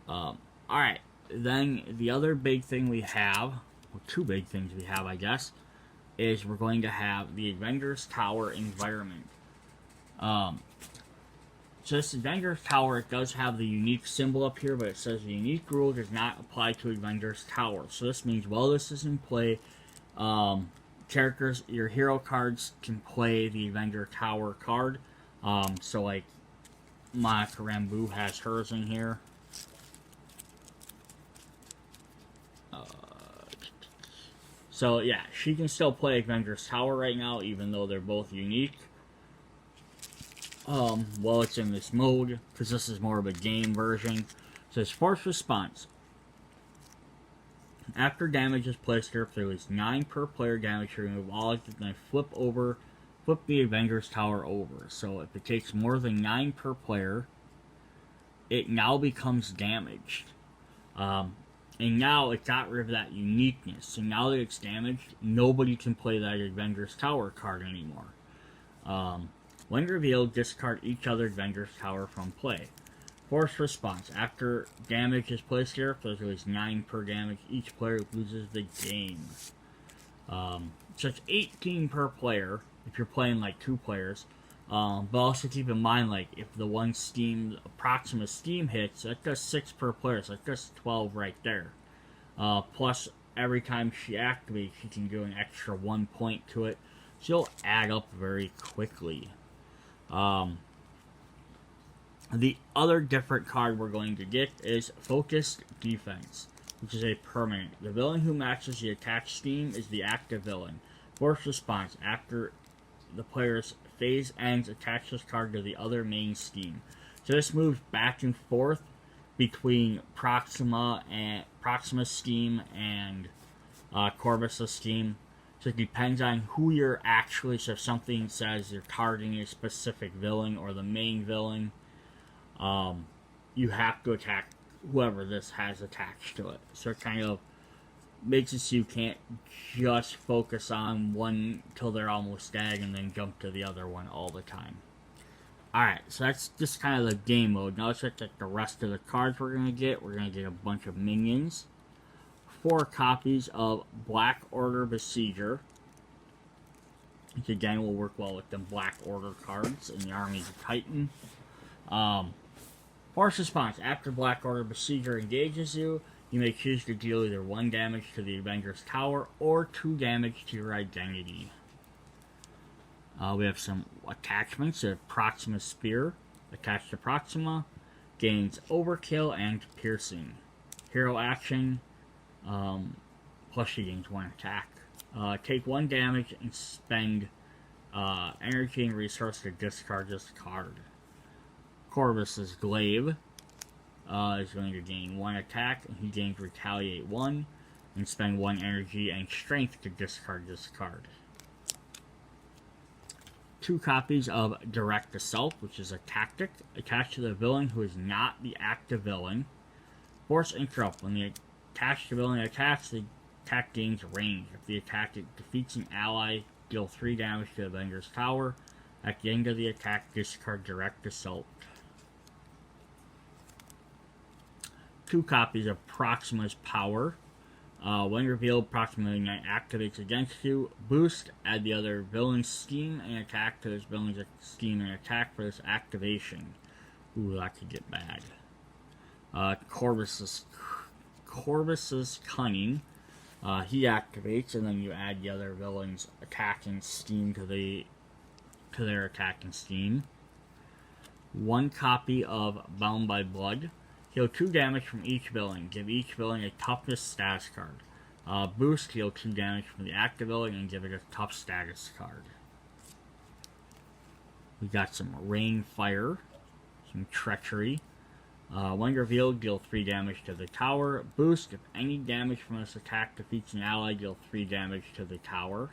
Alright, then the other big thing we have, well, 2 big things we have, I guess, is we're going to have the Avengers Tower environment. So this Avengers Tower, it does have the unique symbol up here, but it says the unique rule does not apply to Avengers Tower. So this means while this is in play, characters, your hero cards can play the Avenger Tower card. So like Monica Rambeau has hers in here. So yeah, she can still play Avengers Tower right now, even though they're both unique. While it's in this mode, because this is more of a game version. So it's Force Response. After damage is placed here, if there was 9 per player damage, you remove all of it, then flip the Avengers Tower over. So if it takes more than 9 per player, it now becomes damaged. And now it got rid of that uniqueness. So now that it's damaged, nobody can play that Avengers Tower card anymore. When revealed, discard each other Avengers Tower from play. Force Response. After damage is placed here, if there's at least 9 per damage, each player loses the game. So it's 18 per player, if you're playing like 2 players. But also keep in mind, like, if the one steam, Proxima steam hits, that does 6 per player, so that does 12 right there. Plus, every time she activates, she can do an extra 1 point to it. So it'll add up very quickly. The other different card we're going to get is Focused Defense, which is a permanent. The villain who matches the attack steam is the active villain. Force response: after the player's phase ends, attach this card to the other main steam. So this moves back and forth between Proxima steam and Corvus steam. So it depends on who you're actually. So if something says you're targeting a specific villain or the main villain, you have to attack whoever this has attached to it. So it kind of makes it so you can't just focus on one till they're almost dead and then jump to the other one all the time. Alright, so that's just kind of the game mode. Now let's look at the rest of the cards we're going to get. We're going to get a bunch of minions. 4 copies of Black Order Besieger, which again will work well with the Black Order cards in the Armies of Titan. Force response: after Black Order Besieger engages you, you may choose to deal either 1 damage to the Avengers Tower or 2 damage to your identity. We have some attachments. A Proxima Spear, attached to Proxima, gains Overkill and Piercing. Hero action, plus she gains 1 attack. Take 1 damage and spend energy and resource to discard this card. Corvus Glaives is going to gain 1 attack, and he gains Retaliate 1, and spend 1 energy and strength to discard this card. 2 copies of Direct Assault, which is a tactic, attached to the villain who is not the active villain. Force Interrupt: when the attached villain attacks, the attack gains range. If the attack defeats an ally, deal 3 damage to the Avengers Tower. At the end of the attack, discard Direct Assault. 2 copies of Proxima's Power. When revealed, Proxima Midnight activates against you. Boost: add the other villain's steam and attack to this villain's steam and attack for this activation. Ooh, that could get bad. Corvus's Cunning. He activates, and then you add the other villain's attacking steam to their attacking steam. 1 copy of Bound by Blood. Heal 2 damage from each villain. Give each villain a toughness status card. Boost: heal 2 damage from the active villain and give it a tough status card. We got some Rain Fire, some Treachery. When revealed, deal 3 damage to the tower. Boost: if any damage from this attack defeats an ally, deal 3 damage to the tower.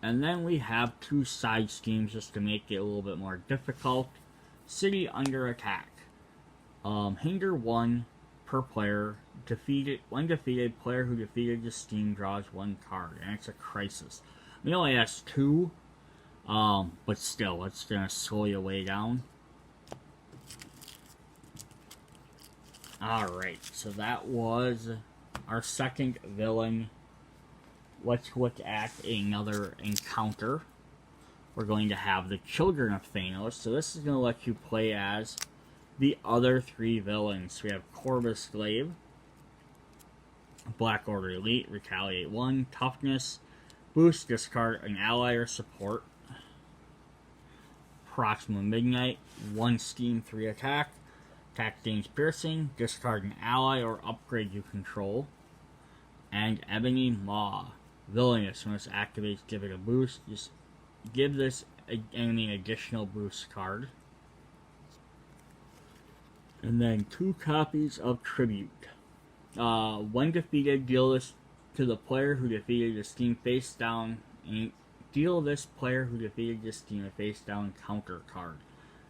And then we have 2 side schemes just to make it a little bit more difficult. City Under Attack. Hinder 1 per player. When defeated, player who defeated the steam draws 1 card, and it's a crisis. It only has 2, but still, it's gonna slow you way down. Alright, so that was our second villain. Let's look at another encounter. We're going to have the Children of Thanos. So this is going to let you play as the other 3 villains. We have Corvus Glaives, Black Order Elite, Retaliate 1, Toughness, Boost: discard an ally or support. Proxima Midnight, 1 steam, 3 attack. Attack gains Piercing, discard an ally or upgrade you control. And Ebony Maw. Villainous: when this activates, give it a boost. Just give this enemy an additional boost card. And then 2 copies of Tribute. When defeated, deal this to the player who defeated the steam face down, and deal this player who defeated the steam a face down counter card.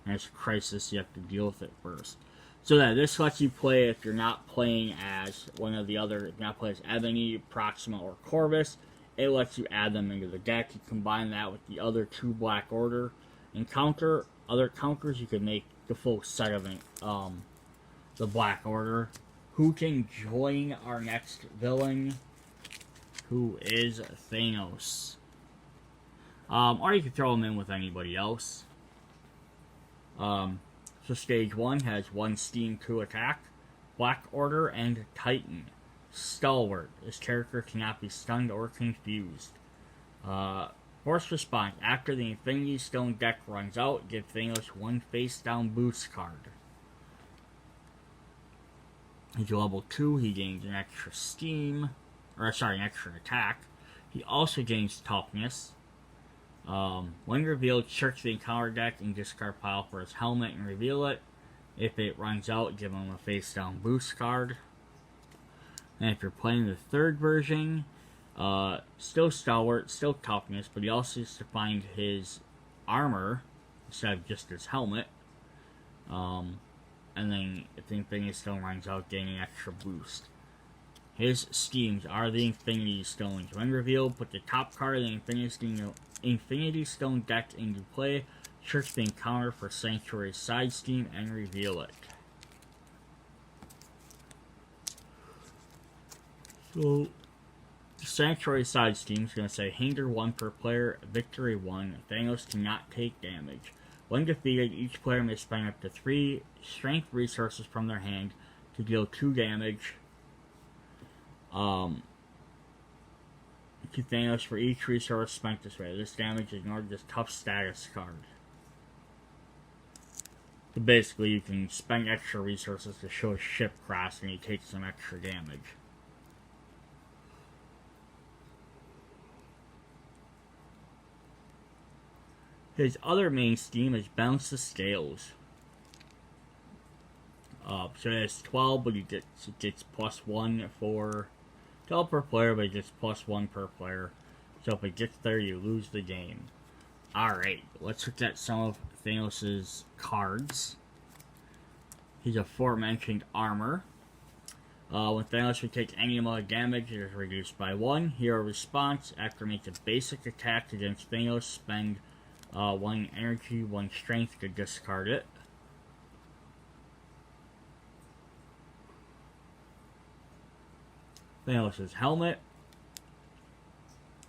And it's a crisis, you have to deal with it first. So that this lets you play if you're not playing as one of the other, if you're not playing as Ebony, Proxima, or Corvus. It lets you add them into the deck. You combine that with the other 2 Black Order and other counters. You can make the full set of the Black Order. Who can join our next villain? Who is Thanos? Or you can throw them in with anybody else. So stage 1 has 1 Steam 2 attack, Black Order, and Titan. Stalwart. This character cannot be stunned or confused. Force response. After the Infinity Stone deck runs out, give Thanos 1 face down boost card. He's level 2, he gains an extra steam, an extra attack. He also gains toughness. When revealed, search the encounter deck and discard pile for his helmet and reveal it. If it runs out, give him a face down boost card. And if you're playing the third version, still Stalwart, still toughness, but he also has to find his armor instead of just his helmet. And then if the Infinity Stone runs out, gain an extra boost. His schemes are the Infinity Stones. When revealed, put the top card of the Infinity Stone deck into play, search the encounter for Sanctuary side scheme, and reveal it. So, the Sanctuary side scheme is going to say hinder 1 per player, victory 1. Thanos cannot take damage. When defeated, each player may spend up to 3 strength resources from their hand to deal 2 damage to Thanos for each resource spent this way. This damage ignored this tough status card. So basically, you can spend extra resources to show a ship crash and he takes some extra damage. His other main scheme is Bounce the Scales. So it has 12, but he gets plus 1 for 12 per player, but it gets plus 1 per player. So if it gets there, you lose the game. Alright, let's look at some of Thanos' cards. His aforementioned armor. When Thanos would take any amount of damage, it is reduced by 1. Hero response. After making a basic attack against Thanos, spend 1 energy, 1 strength to discard it. Thanos' helmet.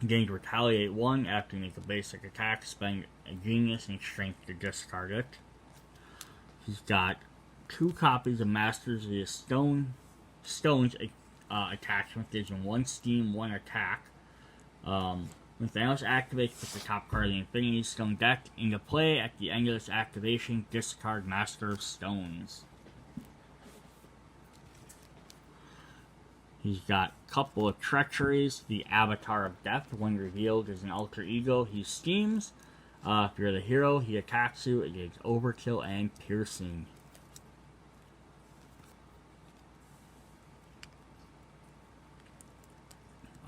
Gains retaliate 1 after you make a basic attack, spend a genius and strength to discard it. He's got 2 copies of Masters of the Stones attachment, gives him 1 steam, 1 attack. When Thanos activates, put the top card of the Infinity Stone deck into play. At the end of this activation, discard Master of Stones. He's got a couple of treacheries. The Avatar of Death, when revealed, is an alter ego. He schemes. If you're the hero, he attacks you. It gives overkill and piercing.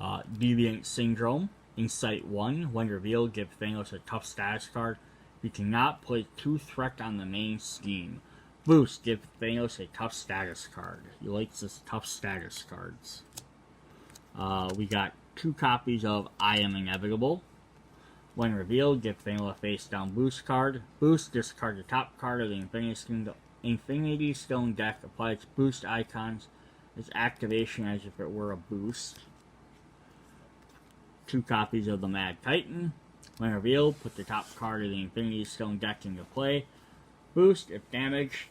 Deviant Syndrome. Insight 1. When revealed, give Thanos a tough status card. You cannot play 2 threat on the main scheme. Boost. Give Thanos a tough status card. He likes his tough status cards. We got 2 copies of I Am Inevitable. When revealed, give Thanos a face down boost card. Boost. Discard the top card of the Infinity Stone deck. Apply its boost icons. Its activation as if it were a boost. 2 copies of the Mad Titan. When revealed, put the top card of the Infinity Stone deck into play. Boost. If damaged,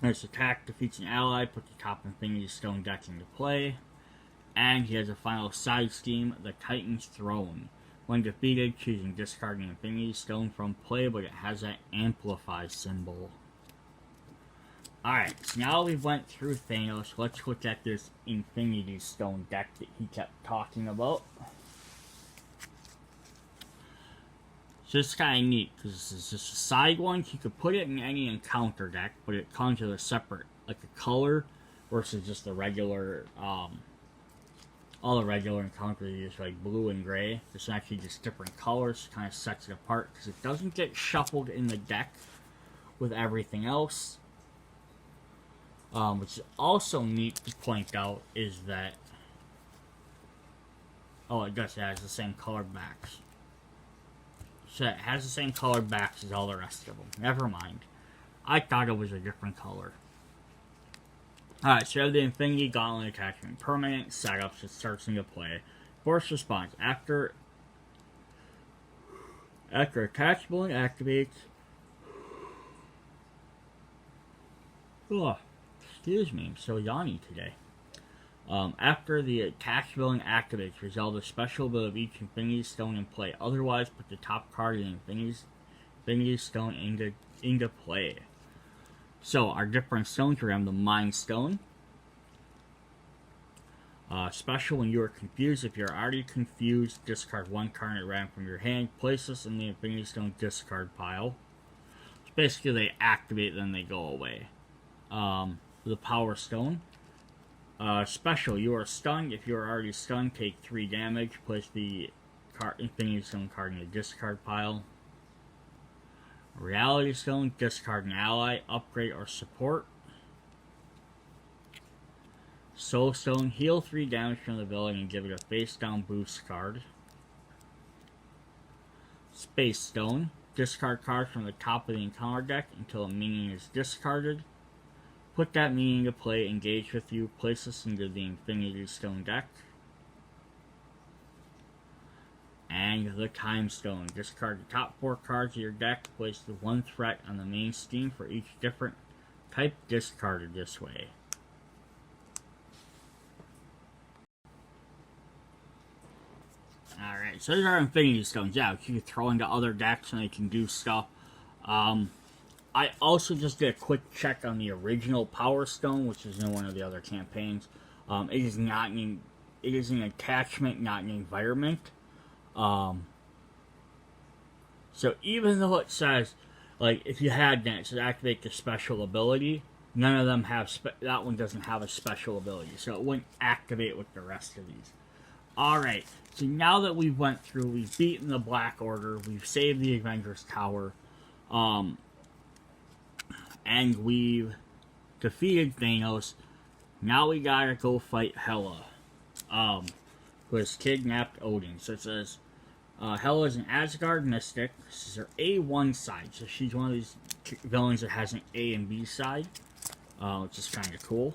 its attack defeats an ally, put the top Infinity Stone deck into play. And he has a final side scheme, the Titan's Throne. When defeated, choosing discarding Infinity Stone from play, but it has that amplify symbol. Alright, so now we went through Thanos, let's look at this Infinity Stone deck that he kept talking about. So this is kind of neat, because this is just a side one. You could put it in any encounter deck, but it comes with a separate, like a color, versus just the regular, all the regular encounters use like blue and gray. This is actually just different colors, kind of sets it apart, because it doesn't get shuffled in the deck with everything else. Which is also neat to point out is that, oh, it does, it has the same colored backs. So it has the same colored backs as all the rest of them. Never mind. I thought it was a different color. Alright, so you have the Infinity Gauntlet attachment. Permanent setups, it starts into play. Force response. After After attachable and activates. Oh, excuse me, I'm so yawny today. After the attach ability activates, resolve the special ability of each Infinity Stone in play. Otherwise, put the top card of the Infinity Stone into play. So, our different stones, we have the Mind Stone. Special when you are confused. If you're already confused, discard one card at random from your hand. Place this in the Infinity Stone discard pile. So basically, they activate, then they go away. The Power Stone. Special, you are stunned. If you are already stunned, take 3 damage. Place the Infinity Stone card in the discard pile. Reality Stone, discard an ally, upgrade, or support. Soul Stone, heal 3 damage from the villain and give it a face down boost card. Space Stone, discard card from the top of the encounter deck until a minion is discarded. Put that minion into play, engage with you, place this into the Infinity Stone deck. And the Time Stone. Discard the top 4 cards of your deck, place the 1 threat on the main steam for each different type discarded this way. Alright, so these are Infinity Stones. Yeah, you can throw into other decks and they can do stuff. I also just did a quick check on the original Power Stone, which is in one of the other campaigns. It is an attachment, not an environment. So even though it says, like, if you had that, it says activate the special ability, none of them have, that one doesn't have a special ability, so it wouldn't activate with the rest of these. Alright, so now that we've went through, we've beaten the Black Order, we've saved the Avengers Tower, and we've defeated Thanos, now we gotta go fight Hela, who has kidnapped Odin. So it says, Hela is an Asgard Mystic. This is her A1 side, so she's one of these villains that has an A and B side, which is kind of cool.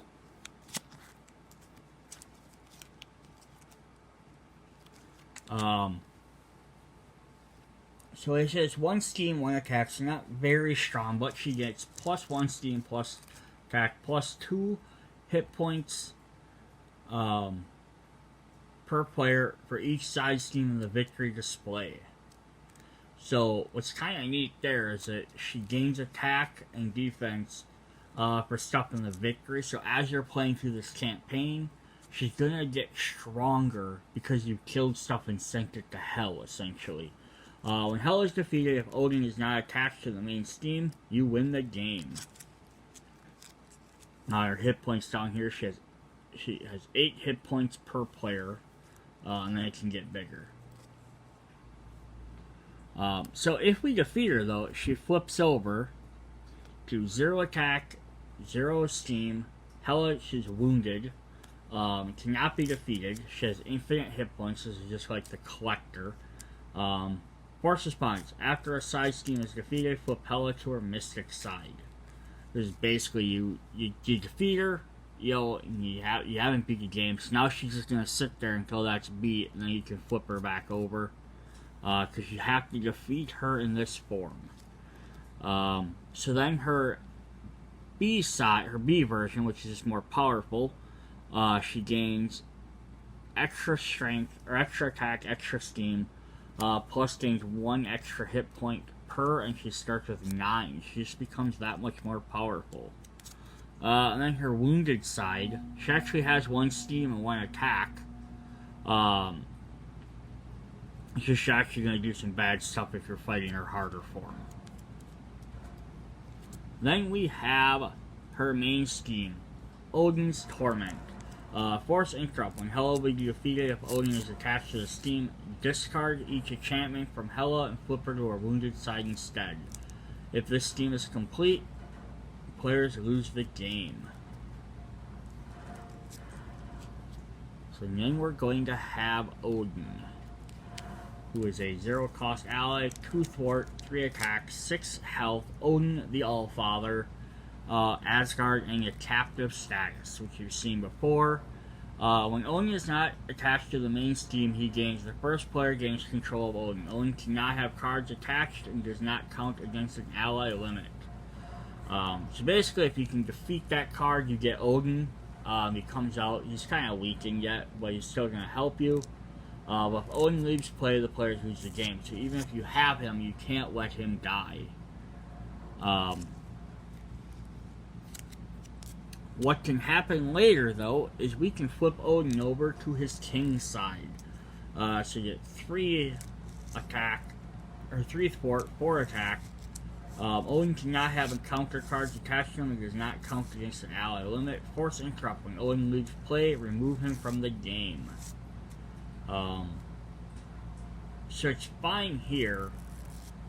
So it says 1 steam, 1 attack, so not very strong, but she gets plus 1 steam, plus attack, plus 2 hit points per player for each side steam in the victory display. So what's kind of neat there is that she gains attack and defense for stuff in the victory. So as you're playing through this campaign, she's gonna get stronger because you've killed stuff and sent it to hell, essentially. When hell is defeated, if Odin is not attached to the main steam, you win the game. Now her hit points down here, she has 8 hit points per player, and then it can get bigger. So if we defeat her, though, she flips over to 0 attack, 0 steam. Hela, she's wounded. Cannot be defeated. She has infinite hit points. This is just like the Collector. Force response. After a side steam is defeated, flip Hela to her Mystic side. This is basically you defeat her, you haven't beat the game, so now she's just gonna sit there until that's beat, and then you can flip her back over. Because you have to defeat her in this form. So then her B side, her B version, which is more powerful, she gains extra strength, or extra attack, extra steam, plus gains 1 extra hit point per, and she starts with 9. She just becomes that much more powerful. And then her wounded side, she actually has 1 steam and 1 attack. She's actually going to do some bad stuff if you're fighting her harder form. Then we have her main scheme, Odin's Torment. Force Interrupt. When Hela will be defeated, if Odin is attached to the steam, discard each enchantment from Hela and flip her to her wounded side instead. If this steam is complete, players lose the game. So then we're going to have Odin, who is a 0 cost ally, 2 thwart, 3 attack, 6 health. Odin the Allfather, Asgard, and a captive status, which you've seen before. When Odin is not attached to the main Steam, the first player gains control of Odin. Odin cannot have cards attached and does not count against an ally limit. So basically, if you can defeat that card, you get Odin. He comes out. He's kind of weakened yet, but he's still going to help you. But if Odin leaves play, the players lose the game. So even if you have him, you can't let him die. What can happen later, though, is we can flip Odin over to his king side. So you get 3 attack, or 3 thwart, 4 attack. Odin cannot have encounter cards attached to him and does not count against an ally limit. Force interrupt. When Odin leaves play, remove him from the game. So it's fine here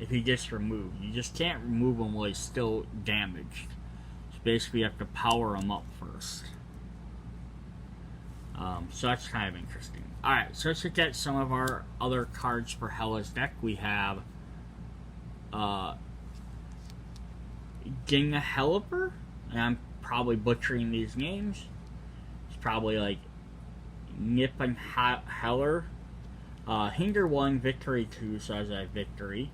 if he gets removed. You just can't remove him while he's still damaged. So basically you have to power him up first. So that's kind of interesting. Alright, so let's look at some of our other cards for Hela's deck. We have Gingheliper, and I'm probably butchering these names. It's probably like Nippenheller. Hinder 1, victory 2, so as a victory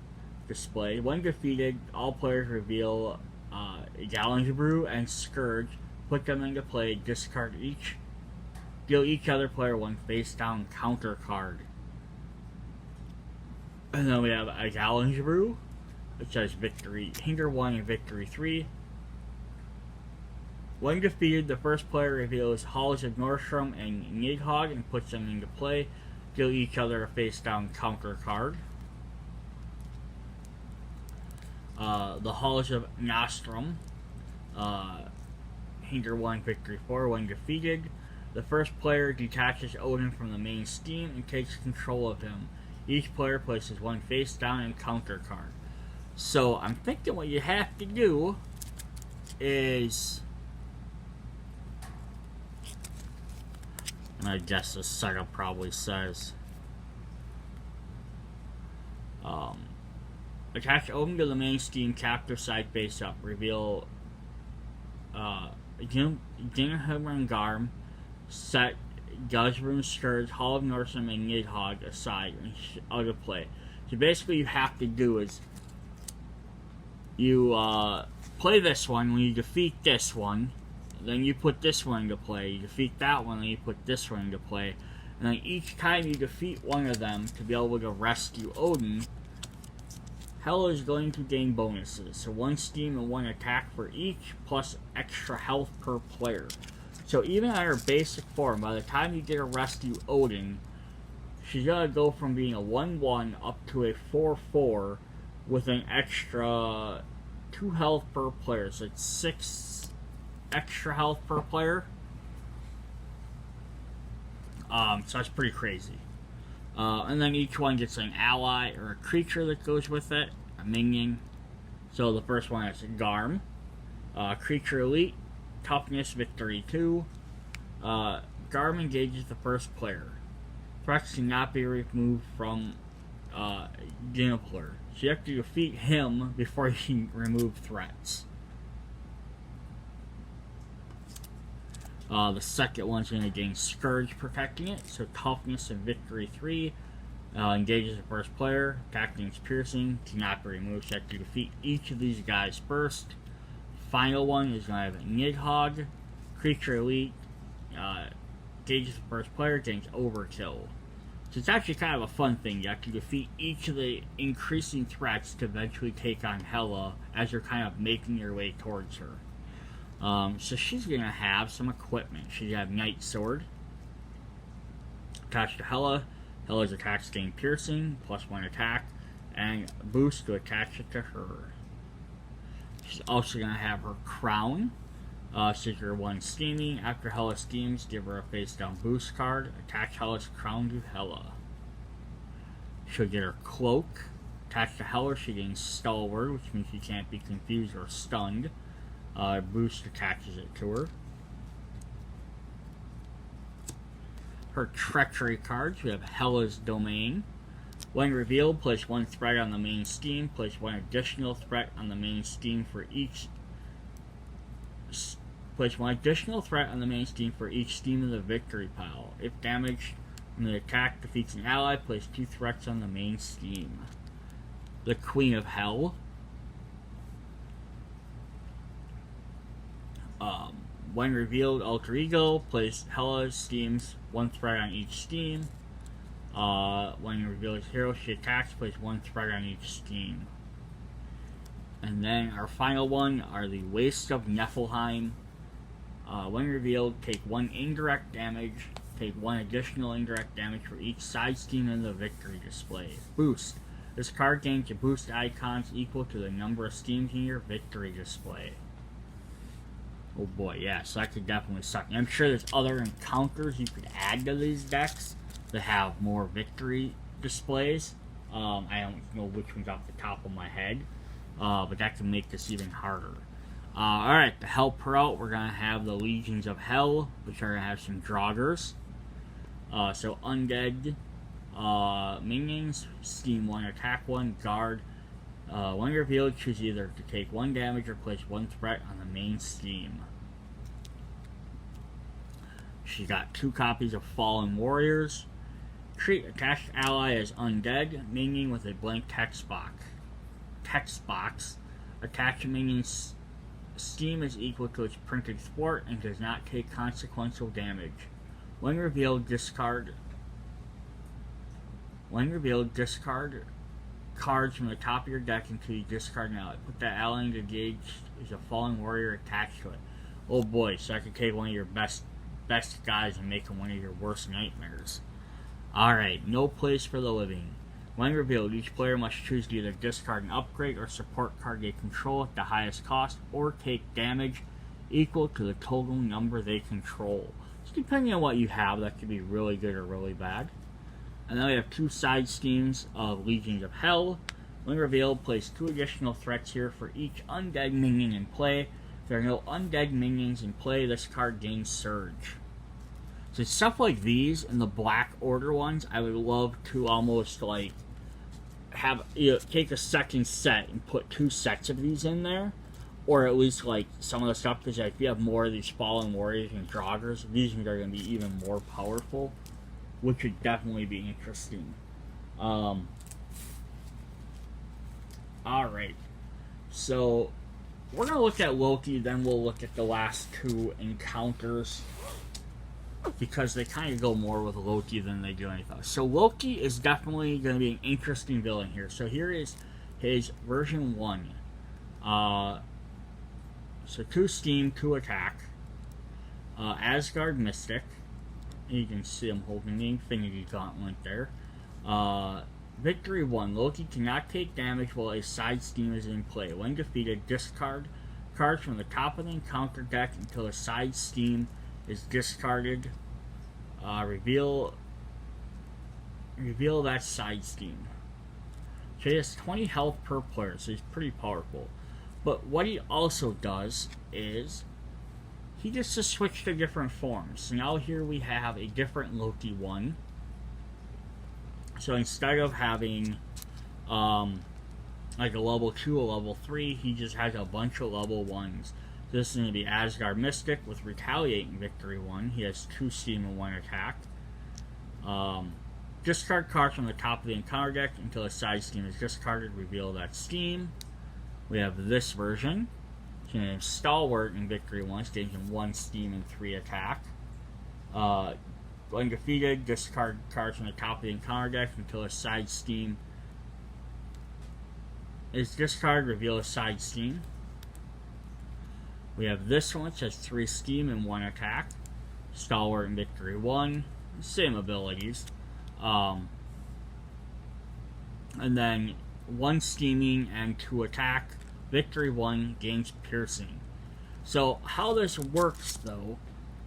display. When defeated, all players reveal Gallingebrew and Scourge, put them into play, discard each, deal each other player 1 face down counter card. And then we have a Gallingebrew, which says victory, Hinder 1 and victory 3. When defeated, the first player reveals Halls of Nordstrom and Nidhogg and puts them into play. Deal each other a face-down counter card. The Halls of Nostrum. Hinder 1, victory 4. When defeated, the first player detaches Odin from the main Steam and takes control of him. Each player places 1 face-down and counter card. So, I'm thinking what you have to do is... I guess the setup probably says attach Odin to the main Steam chapter side face up. Reveal Gingheliper and Garm. Set Gallingebrew, Scourge, Hall of Nordstrom, and Nidhogg aside and out of play. So basically you have to do is you play this one. When you defeat this one, then you put this one into play. You defeat that one, then you put this one into play. And then each time you defeat one of them to be able to rescue Odin, Hela is going to gain bonuses. So 1 Steam and 1 attack for each, plus extra health per player. So even at her basic form, by the time you get to rescue Odin, she's going to go from being a 1-1 up to a 4-4 with an extra 2 health per player. So it's 6 extra health per player. So that's pretty crazy. And then each one gets an ally or a creature that goes with it, a minion. So the first one is Garm, creature elite, toughness, victory 2. Garm engages the first player. Threats cannot be removed from Gingheliper. So you have to defeat him before you can remove threats. The second one's going to gain Scourge protecting it, so toughness and victory 3. Engages the first player, attack against piercing, cannot be removed, so you have to defeat each of these guys first. Final one is going to have Nidhogg, creature elite, engages the first player, gains overkill. So it's actually kind of a fun thing. You have to defeat each of the increasing threats to eventually take on Hela as you're kind of making your way towards her. So she's going to have some equipment. She's going to have Knight Sword. Attached to Hela. Hela's attacks gain piercing, plus 1 attack, and boost to attach it to her. She's also going to have her crown. Secure 1 steaming. After Hela steams, give her a face down boost card. Attach Hela's crown to Hela. She'll get her cloak. Attached to Hela, she gains stalwart, which means she can't be confused or stunned. Boost attaches it to her. Her treachery cards, we have Hela's Domain. When revealed, place 1 threat on the main Steam, place 1 additional threat on the main Steam for each place one additional threat on the main steam for each steam in the victory pile. If damaged when the attack defeats an ally, place 2 threats on the main steam. The Queen of Hell. When revealed, Alter Ego, place Hela's steams, 1 threat on each steam. When revealed as hero, she attacks, place 1 threat on each steam. And then our final one are the Waste of Nephilheim. When revealed, take 1 indirect damage, take 1 additional indirect damage for each side steam in the victory display. Boost. This card gains a boost icons equal to the number of steams in your victory display. Oh boy, yeah, so that could definitely suck. And I'm sure there's other encounters you could add to these decks that have more victory displays. I don't know which one's off the top of my head, but that can make this even harder. Alright, to help her out, we're going to have the Legions of Hell, which are going to have some draugrs. So undead minions, steam 1, attack 1, guard. When revealed, choose either to take 1 damage or place 1 threat on the main steam. She got 2 copies of Fallen Warriors. Treat attached ally as undead minion with a blank text box. Attached minion's steam is equal to its printed thwart and does not take consequential damage. When revealed, discard cards from the top of your deck until you discard an ally. Put that ally engaged as a fallen warrior attached to it. Oh boy, so I could take one of your best guys and make him one of your worst nightmares. Alright, no place for the living. When revealed, each player must choose to either discard an upgrade or support card they control at the highest cost, or take damage equal to the total number they control. So depending on what you have, that could be really good or really bad. And then we have 2 side steams of Legions of Hell. When revealed, place 2 additional threats here for each undead minion in play. If there are no undead minions in play, this card gains Surge. So stuff like these and the Black Order ones, I would love to almost like have take a second set and put 2 sets of these in there, or at least like some of the stuff, because like, if you have more of these Fallen Warriors and draugrs, these are going to be even more powerful, which would definitely be interesting. Alright, so we're going to look at Loki, then we'll look at the last 2 encounters, because they kind of go more with Loki than they do anything else. So Loki is definitely going to be an interesting villain here. So here is his version 1. So 2 steam, 2 attack. Asgard Mystic. You can see him holding the Infinity Gauntlet there. Victory 1. Loki cannot take damage while a side steam is in play. When defeated, discard cards from the top of the encounter deck until a side steam is discarded. Reveal that side steam. So he has 20 health per player, so he's pretty powerful. But what he also does is he gets to switch to different forms. So now here we have a different Loki 1. So instead of having like a level 2, a level 3, he just has a bunch of level 1s. This is going to be Asgard Mystic with Retaliating Victory 1. He has 2 steam and 1 attack. Discard cards from the top of the encounter deck until a side steam is discarded. Reveal that steam. We have this version. His name is Stalwart in Victory 1. Stays in 1 steam and 3 attack. When defeated, discard cards from the top of the encounter deck until a side steam is discarded. Reveal a side steam. We have this one, which has 3 steam and 1 attack. Stalwart in Victory 1. Same abilities. And then 1 steaming and 2 attack. Victory 1 gains piercing. So how this works, though,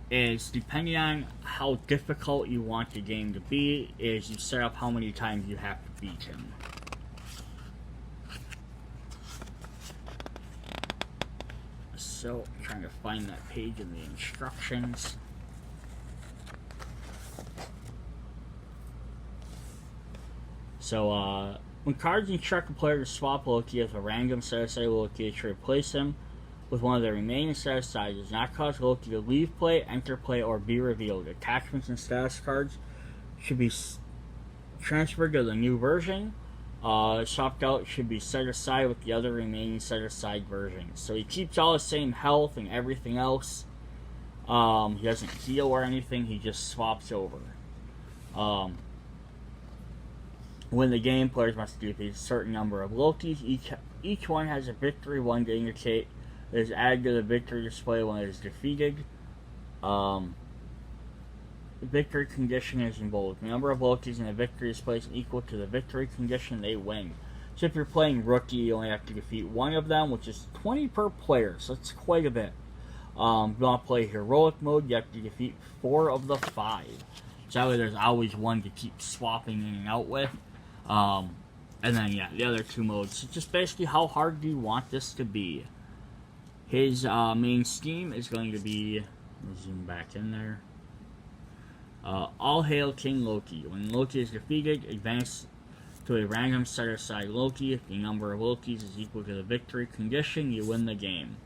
is depending on how difficult you want the game to be, is you set up how many times you have to beat him. So, I'm trying to find that page in the instructions. So, when cards instruct a player to swap Loki with a random set aside Loki to replace him, with one of the remaining set aside does not cause Loki to leave play, enter play, or be revealed. Attachments and status cards should be transferred to the new version. Swapped out should be set aside with the other remaining set aside versions. So he keeps all the same health and everything else. He doesn't heal or anything, he just swaps over. When the game, players must defeat a certain number of Lokis. Each one has a victory one to indicate that is added to the victory display when it is defeated. The victory condition is in bold. The number of Lokis in the victory display is equal to the victory condition, they win. So if you're playing rookie, you only have to defeat one of them, which is 20 per player, so that's quite a bit. If you want to play heroic mode, you have to defeat 4 of the 5. So that way there's always one to keep swapping in and out with. And then, yeah, the other 2 modes. So just basically, how hard do you want this to be? His main scheme is going to be... Let me zoom back in there. All hail King Loki. When Loki is defeated, advance to a random set-aside Loki. If the number of Lokis is equal to the victory condition, you win the game.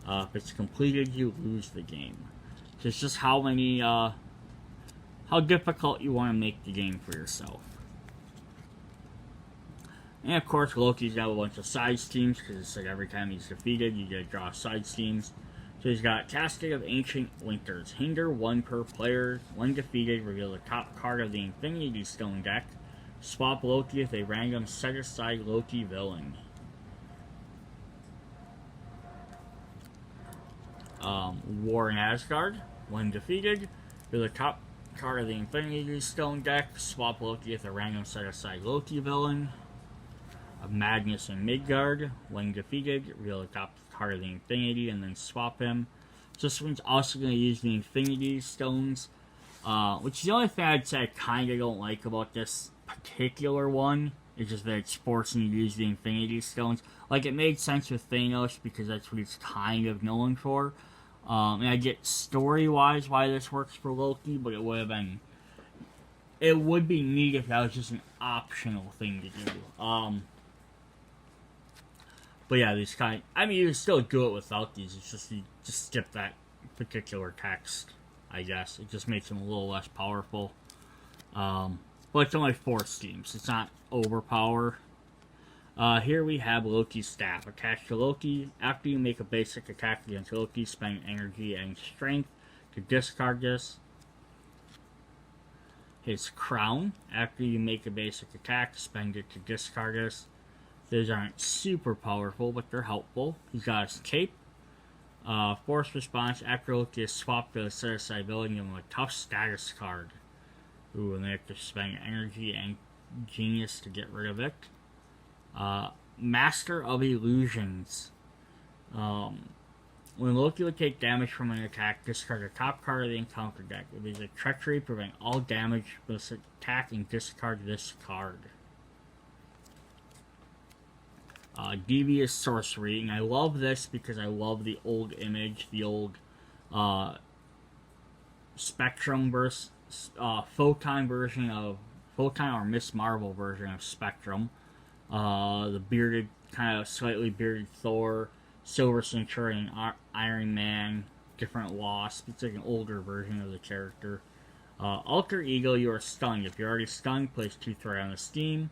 If it's completed, you lose the game. So it's just how many, how difficult you want to make the game for yourself. And of course, Loki's got a bunch of side schemes, because it's like every time he's defeated, you get to draw side schemes. So he's got Cascade of Ancient Winters. Hinder 1 per player. When defeated, reveal the top card of the Infinity Stone deck. Swap Loki with a random set-aside Loki villain. War in Asgard. When defeated, reveal the top card of the Infinity Stone deck. Swap Loki with a random set-aside Loki villain. Madness in Midgard. When defeated, reveal the top card of the Infinity and then swap him. So this one's also going to use the Infinity Stones, which is the only thing I'd say I kind of don't like about this particular one. It's just that it's forcing you to use the Infinity Stones. Like, it made sense with Thanos because that's what he's kind of known for. And I get story-wise why this works for Loki, but it would have been... It would be neat if that was just an optional thing to do. But yeah, these kind... I mean, you can still do it without these. It's just you just skip that particular text, I guess. It just makes them a little less powerful. But it's only 4 schemes. It's not overpower. Here we have Loki's staff. Attached to Loki. After you make a basic attack against Loki, spend energy and strength to discard this. His crown. After you make a basic attack, spend it to discard this. These aren't super powerful, but they're helpful. He's got his cape. Force response. After Loki is swapped to a set-aside villain, give him a tough status card. Ooh, and they have to spend energy and genius to get rid of it. Master of Illusions. When Loki would take damage from an attack, discard the top card of the encounter deck. If it is a treachery, prevent all damage with this attack and discard this card. Devious Sorcery, and I love this because I love the old image, the old Spectrum versus Photon version of Photon or Miss Marvel version of Spectrum. The bearded, kind of slightly bearded Thor, Silver Centurion, Iron Man, different Wasp. It's like an older version of the character. Alter Ego, you are stunned. If you're already stunned, place 2 threat on the steam.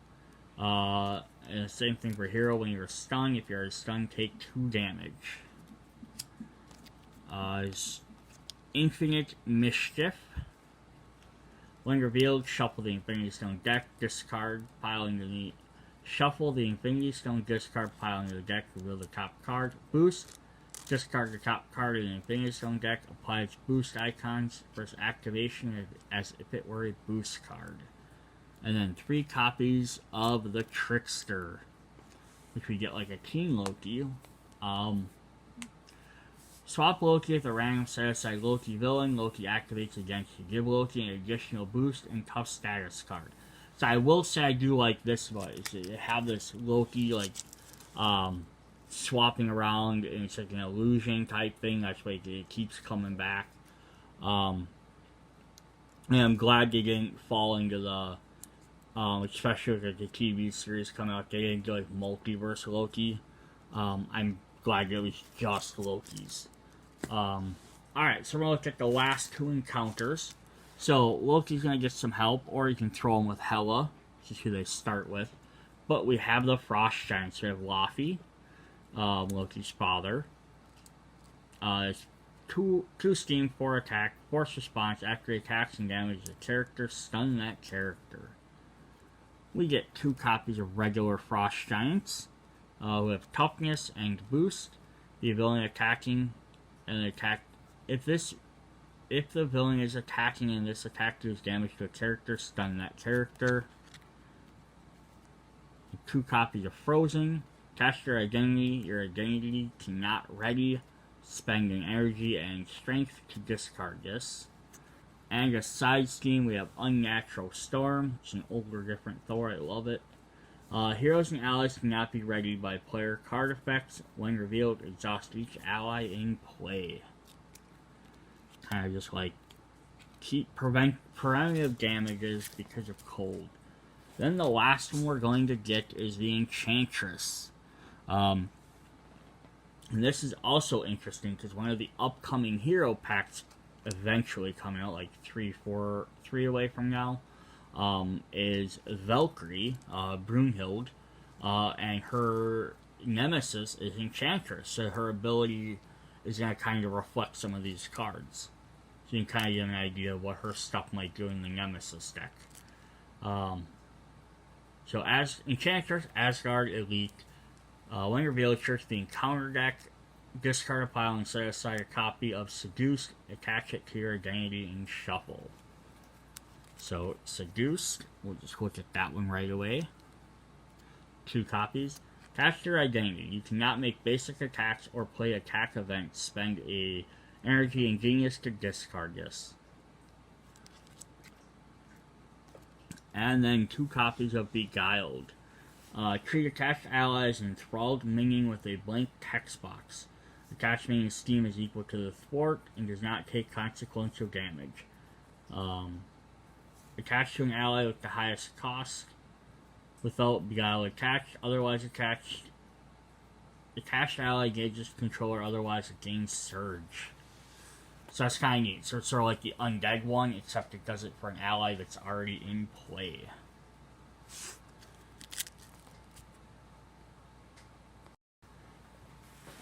And the same thing for Hero. When you're stunned, if you're stunned, take 2 damage. Infinite Mischief. When revealed, shuffle the Infinity Stone deck, discard, pile into the... Shuffle the Infinity Stone, discard, pile into the deck, reveal the top card. Boost. Discard the top card of the Infinity Stone deck, apply its boost icons for its activation as if it were a boost card. And then 3 copies of the Trickster, which we get like a Teen Loki. Swap Loki with a random set-aside Loki villain. Loki activates against you. Give Loki an additional boost and tough status card. So I will say I do like this one. You have this Loki like swapping around, and it's like an illusion type thing. That's why it keeps coming back. And I'm glad they didn't fall into the especially with the TV series coming out, they didn't do like multiverse Loki. I'm glad it was just Loki's. Alright, so we're going to look at the last two encounters. So, Loki's going to get some help, or you can throw him with Hela, which is who they start with. But we have the Frost Giants. We have Laufey, Loki's father. It's 2 steam, 4 attack, force response. After he attacks and damages a character, stun that character. We get 2 copies of regular Frost Giants. We have toughness and boost. The villain attacking and attack. If the villain is attacking and this attack deals damage to a character, stun that character. 2 copies of Frozen. Cast your identity to not ready. Spending energy and strength to discard this. And a side scheme, we have Unnatural Storm, which is an older, different Thor. I love it. Heroes and allies cannot be readied by player card effects. When revealed, exhaust each ally in play. Kind of just like keep preventive damages because of cold. Then the last one we're going to get is the Enchantress. And this is also interesting because one of the upcoming hero packs eventually coming out, like 3 away from now, is Valkyrie, Brunhild, and her Nemesis is Enchantress. So her ability is going to kind of reflect some of these cards. So you can kind of get an idea of what her stuff might do in the Nemesis deck. So as Enchantress, Asgard Elite, when revealed, search the Encounter deck, discard a pile and set aside a copy of Seduced, attach it to your identity, and shuffle. So, Seduced, we'll just look at that one right away. 2 copies. Attach to your identity. You cannot make basic attacks or play attack events. Spend a energy and genius to discard this. And then 2 copies of Beguiled. Treat attached allies enthralled minion with a blank text box. Attached minion's steam is equal to the thwart and does not take consequential damage. Attached to an ally with the highest cost without Beguile attached. Otherwise attached. Attached ally engages controller, otherwise it gains surge. So that's kind of neat. So it's sort of like the undead one, except it does it for an ally that's already in play.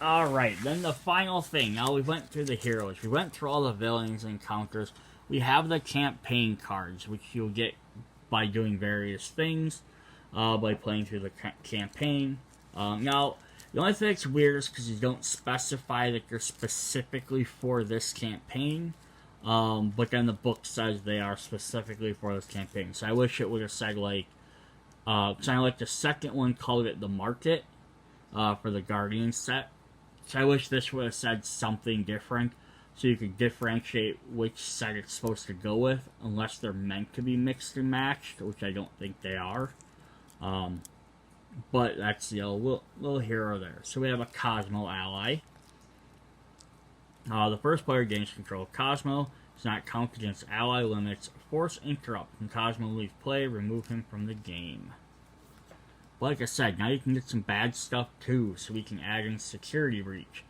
Alright, then the final thing. Now we went through the heroes. We went through all the villains and encounters. We have the campaign cards, which you'll get by doing various things. By playing through the campaign. Now, the only thing that's weird is because you don't specify that they're specifically for this campaign. But then the book says they are specifically for this campaign. So I wish it would have said, like, kind of like the second one called it the Market for the Guardian set. So I wish this would have said something different so you could differentiate which set it's supposed to go with, unless they're meant to be mixed and matched, which I don't think they are. But that's the little hero there. So we have a Cosmo ally. The first player gains control of Cosmo. Does not count against ally limits. Force interrupt. When Cosmo leaves play, remove him from the game. But like I said, now you can get some bad stuff too. So we can add in Security Breach.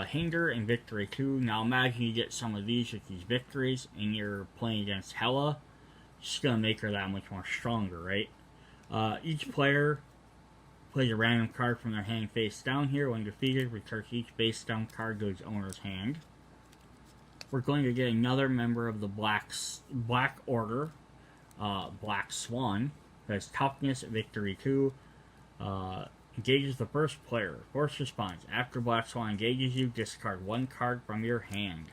Hinder and Victory 2. Now imagine you get some of these with these victories and you're playing against Hela. It's just going to make her that much more stronger, right? Each player plays a random card from their hand face down here. When defeated, returns each face down card to its owner's hand. We're going to get another member of the Black Order, Black Swan. Has toughness, victory 2. Engages the first player. Force response. After Black Swan engages you, discard 1 card from your hand.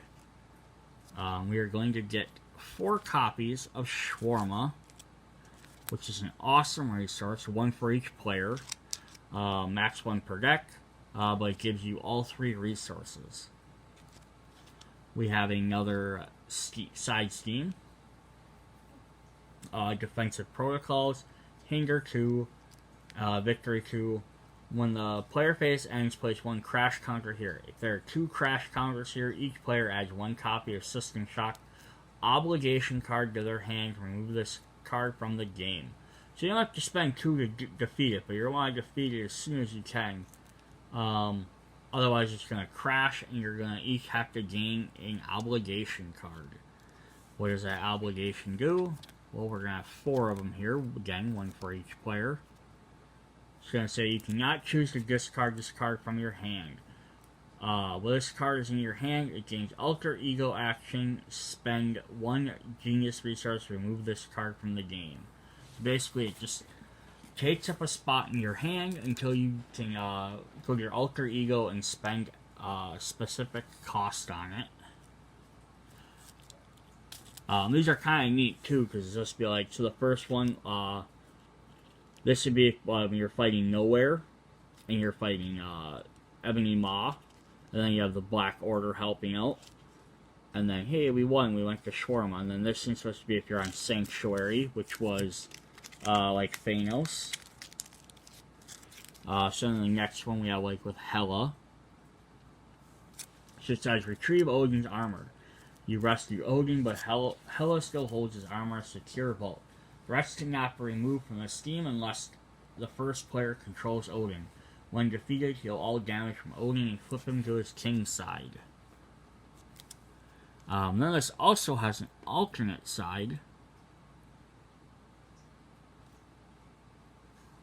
We are going to get 4 copies of Shawarma, which is an awesome resource. 1 for each player. Max 1 per deck, but it gives you all 3 resources. We have another side scheme. Defensive Protocols, Hinder 2, Victory 2. When the player phase ends, place 1 crash counter here. If there are 2 crash counters here, each player adds 1 copy of System Shock obligation card to their hand. Remove this card from the game. So you don't have to spend 2 to defeat it, but you want to defeat it as soon as you can. Otherwise, it's going to crash, and you're going to each have to gain an obligation card. What does that obligation do? Well, we're going to have 4 of them here. Again, 1 for each player. It's going to say you cannot choose to discard this card from your hand. When this card is in your hand, it gains alter ego action. Spend 1 genius resource to remove this card from the game. So basically, it just takes up a spot in your hand until you can go to your alter ego and spend a specific cost on it. These are kind of neat too, because this would be like, so the first one, this would be when you're fighting Nowhere, and you're fighting Ebony Maw, and then you have the Black Order helping out, and then, hey, we won, we went to Shawarma, and then this thing's supposed to be if you're on Sanctuary, which was, like Thanos. So then the next one we have, like, with Hela. So it says, retrieve Odin's armor. You rescue Odin, but Hela still holds his armor secure vault. The rest cannot be removed from the steam unless the first player controls Odin. When defeated, heal all damage from Odin and flip him to his king side. Then this also has an alternate side,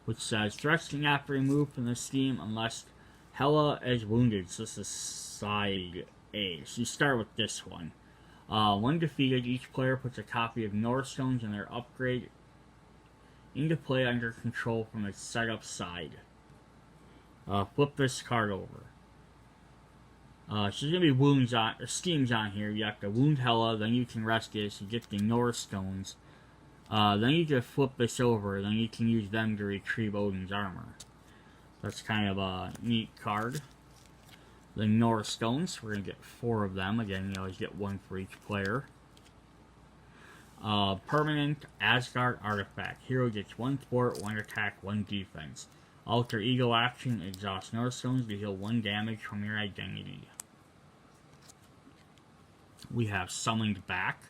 which says threats cannot be removed from the steam unless Hela is wounded. So this is side A. So you start with this one. When defeated, each player puts a copy of Northstones and their upgrade into play under control from its setup side. Flip this card over. So there's going to be wounds on, or steams on here. You have to wound Hela, then you can rescue it, so you get the Northstones. Then you just flip this over, then you can use them to retrieve Odin's armor. That's kind of a neat card. The Northstones, we're going to get 4 of them. Again, you always get 1 for each player. Permanent Asgard artifact. Hero gets 1 thwart, 1 attack, 1 defense. Alter ego action, exhaust Northstones to heal 1 damage from your identity. We have summoned back.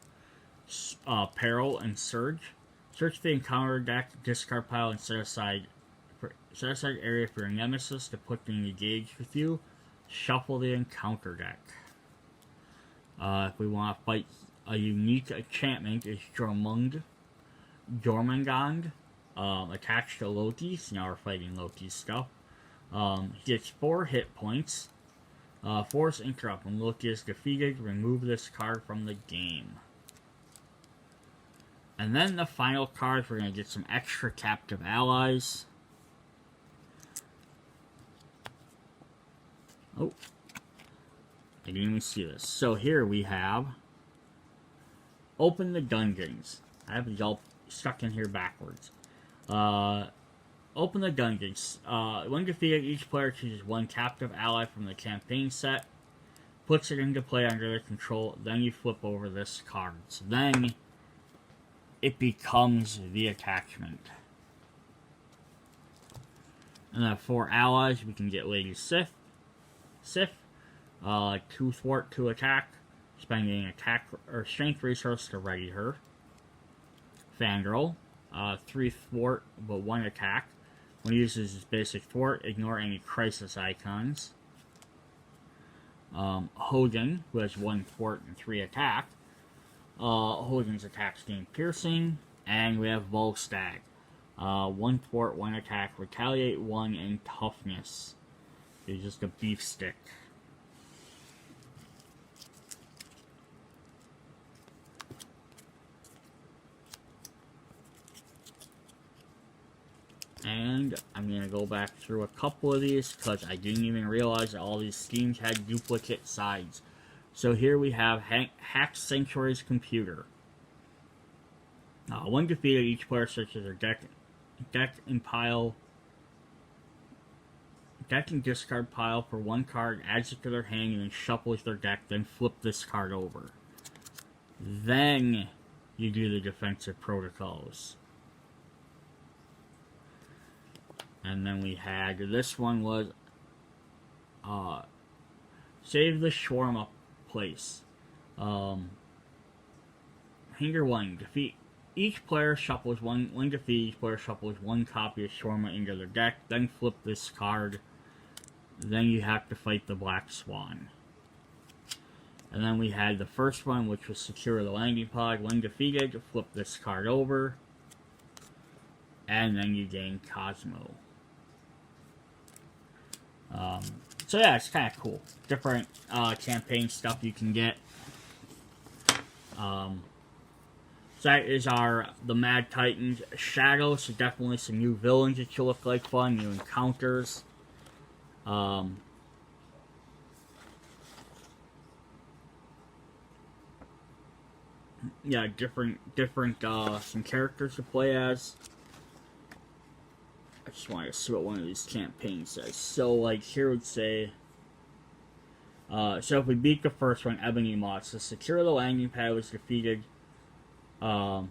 Peril and Surge. Search the encounter deck, discard pile, and set aside area for your Nemesis to put in engage with you. Shuffle the encounter deck. If we want to fight a unique enchantment, is Jormungand. Attached to Loki, so now we're fighting Loki stuff. He gets 4 hit points. Force interrupt. When Loki is defeated, remove this card from the game. And then the final cards, we're going to get some extra captive allies. Oh, I didn't even see this. So here we have Open the Dungeons. I have these all stuck in here backwards. Open the Dungeons. When defeated, each player chooses 1 captive ally from the campaign set, puts it into play under their control, then you flip over this card. So then it becomes the attachment. And then for allies, we can get Lady Sif, 2 thwart, 2 attack, spending an attack or strength resource to ready her. Fangirl, 3 thwart but 1 attack. When he uses his basic thwart, ignore any crisis icons. Odin, who has 1 thwart and 3 attack. Odin's attacks gain piercing. And we have Volstagg. 1 thwart, 1 attack, retaliate 1, and toughness. He's just a beef stick. And I'm going to go back through a couple of these because I didn't even realize that all these schemes had duplicate sides. So here we have Hack Sanctuary's computer. When defeated, each player searches their deck and discard pile for 1 card, adds it to their hand, and then shuffles their deck, then flip this card over. Then you do the defensive protocols. And then we had, this one was, save the shawarma place. Hanger 1, defeat. Each player shuffles when defeated, each player shuffles 1 copy of shawarma into their deck, then flip this card. Then you have to fight the Black Swan. And then we had the first one, which was secure the landing pod. When defeated, flip this card over. And then you gain Cosmo. So yeah, it's kind of cool. Different campaign stuff you can get. So that is the Mad Titans Shadow. So definitely some new villains that should look like fun. New encounters. Yeah, different some characters to play as. I just want to see what one of these campaigns says. So, like, here would say, so if we beat the first one, Ebony Maw, so secure the landing pad was defeated. Campaign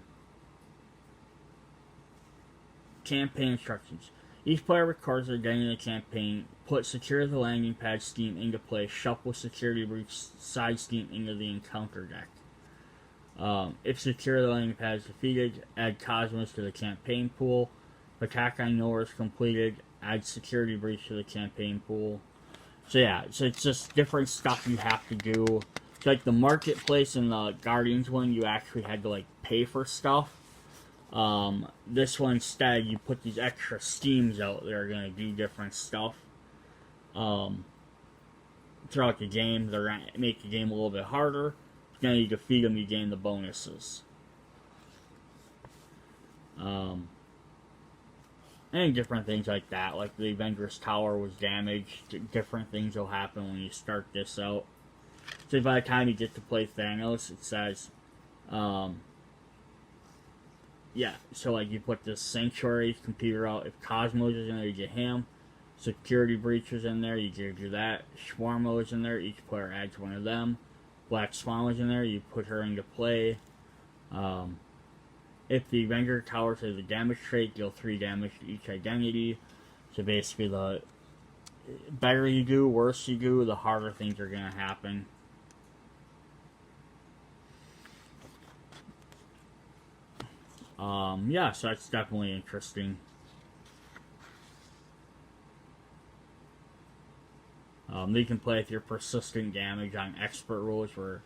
instructions. Each player records their day in the campaign. Put secure the landing pad scheme into play. Shuffle security breach side scheme into the encounter deck. If secure the landing pad is defeated, add Cosmos to the campaign pool. Attack on Nowhere is completed. Add security breach to the campaign pool. So yeah, so it's just different stuff you have to do. So like the marketplace in the Guardians one, you actually had to like pay for stuff. This one instead, you put these extra schemes out that are gonna do different stuff. Throughout the game, they're gonna make the game a little bit harder. Then you defeat them, you gain the bonuses. And different things like that, like the Avengers Tower was damaged. Different things will happen when you start this out. So by the time you get to play Thanos, it says, yeah, so like you put this Sanctuary computer out. If Cosmos is in there, you get him. Security Breach is in there, you do that. Shawarma is in there, each player adds one of them. Black Swan was in there, you put her into play. If the Avenger Tower has a damage trait, deal 3 damage to each identity. So basically, the better you do, worse you do, the harder things are going to happen. Yeah, so that's definitely interesting. You can play with your persistent damage on expert rules where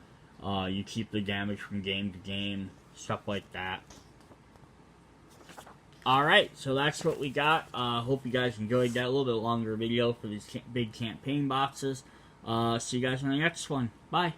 you keep the damage from game to game, stuff like that. Alright, so that's what we got. Hope you guys enjoyed that. A little bit longer video for these big campaign boxes. See you guys in the next one. Bye.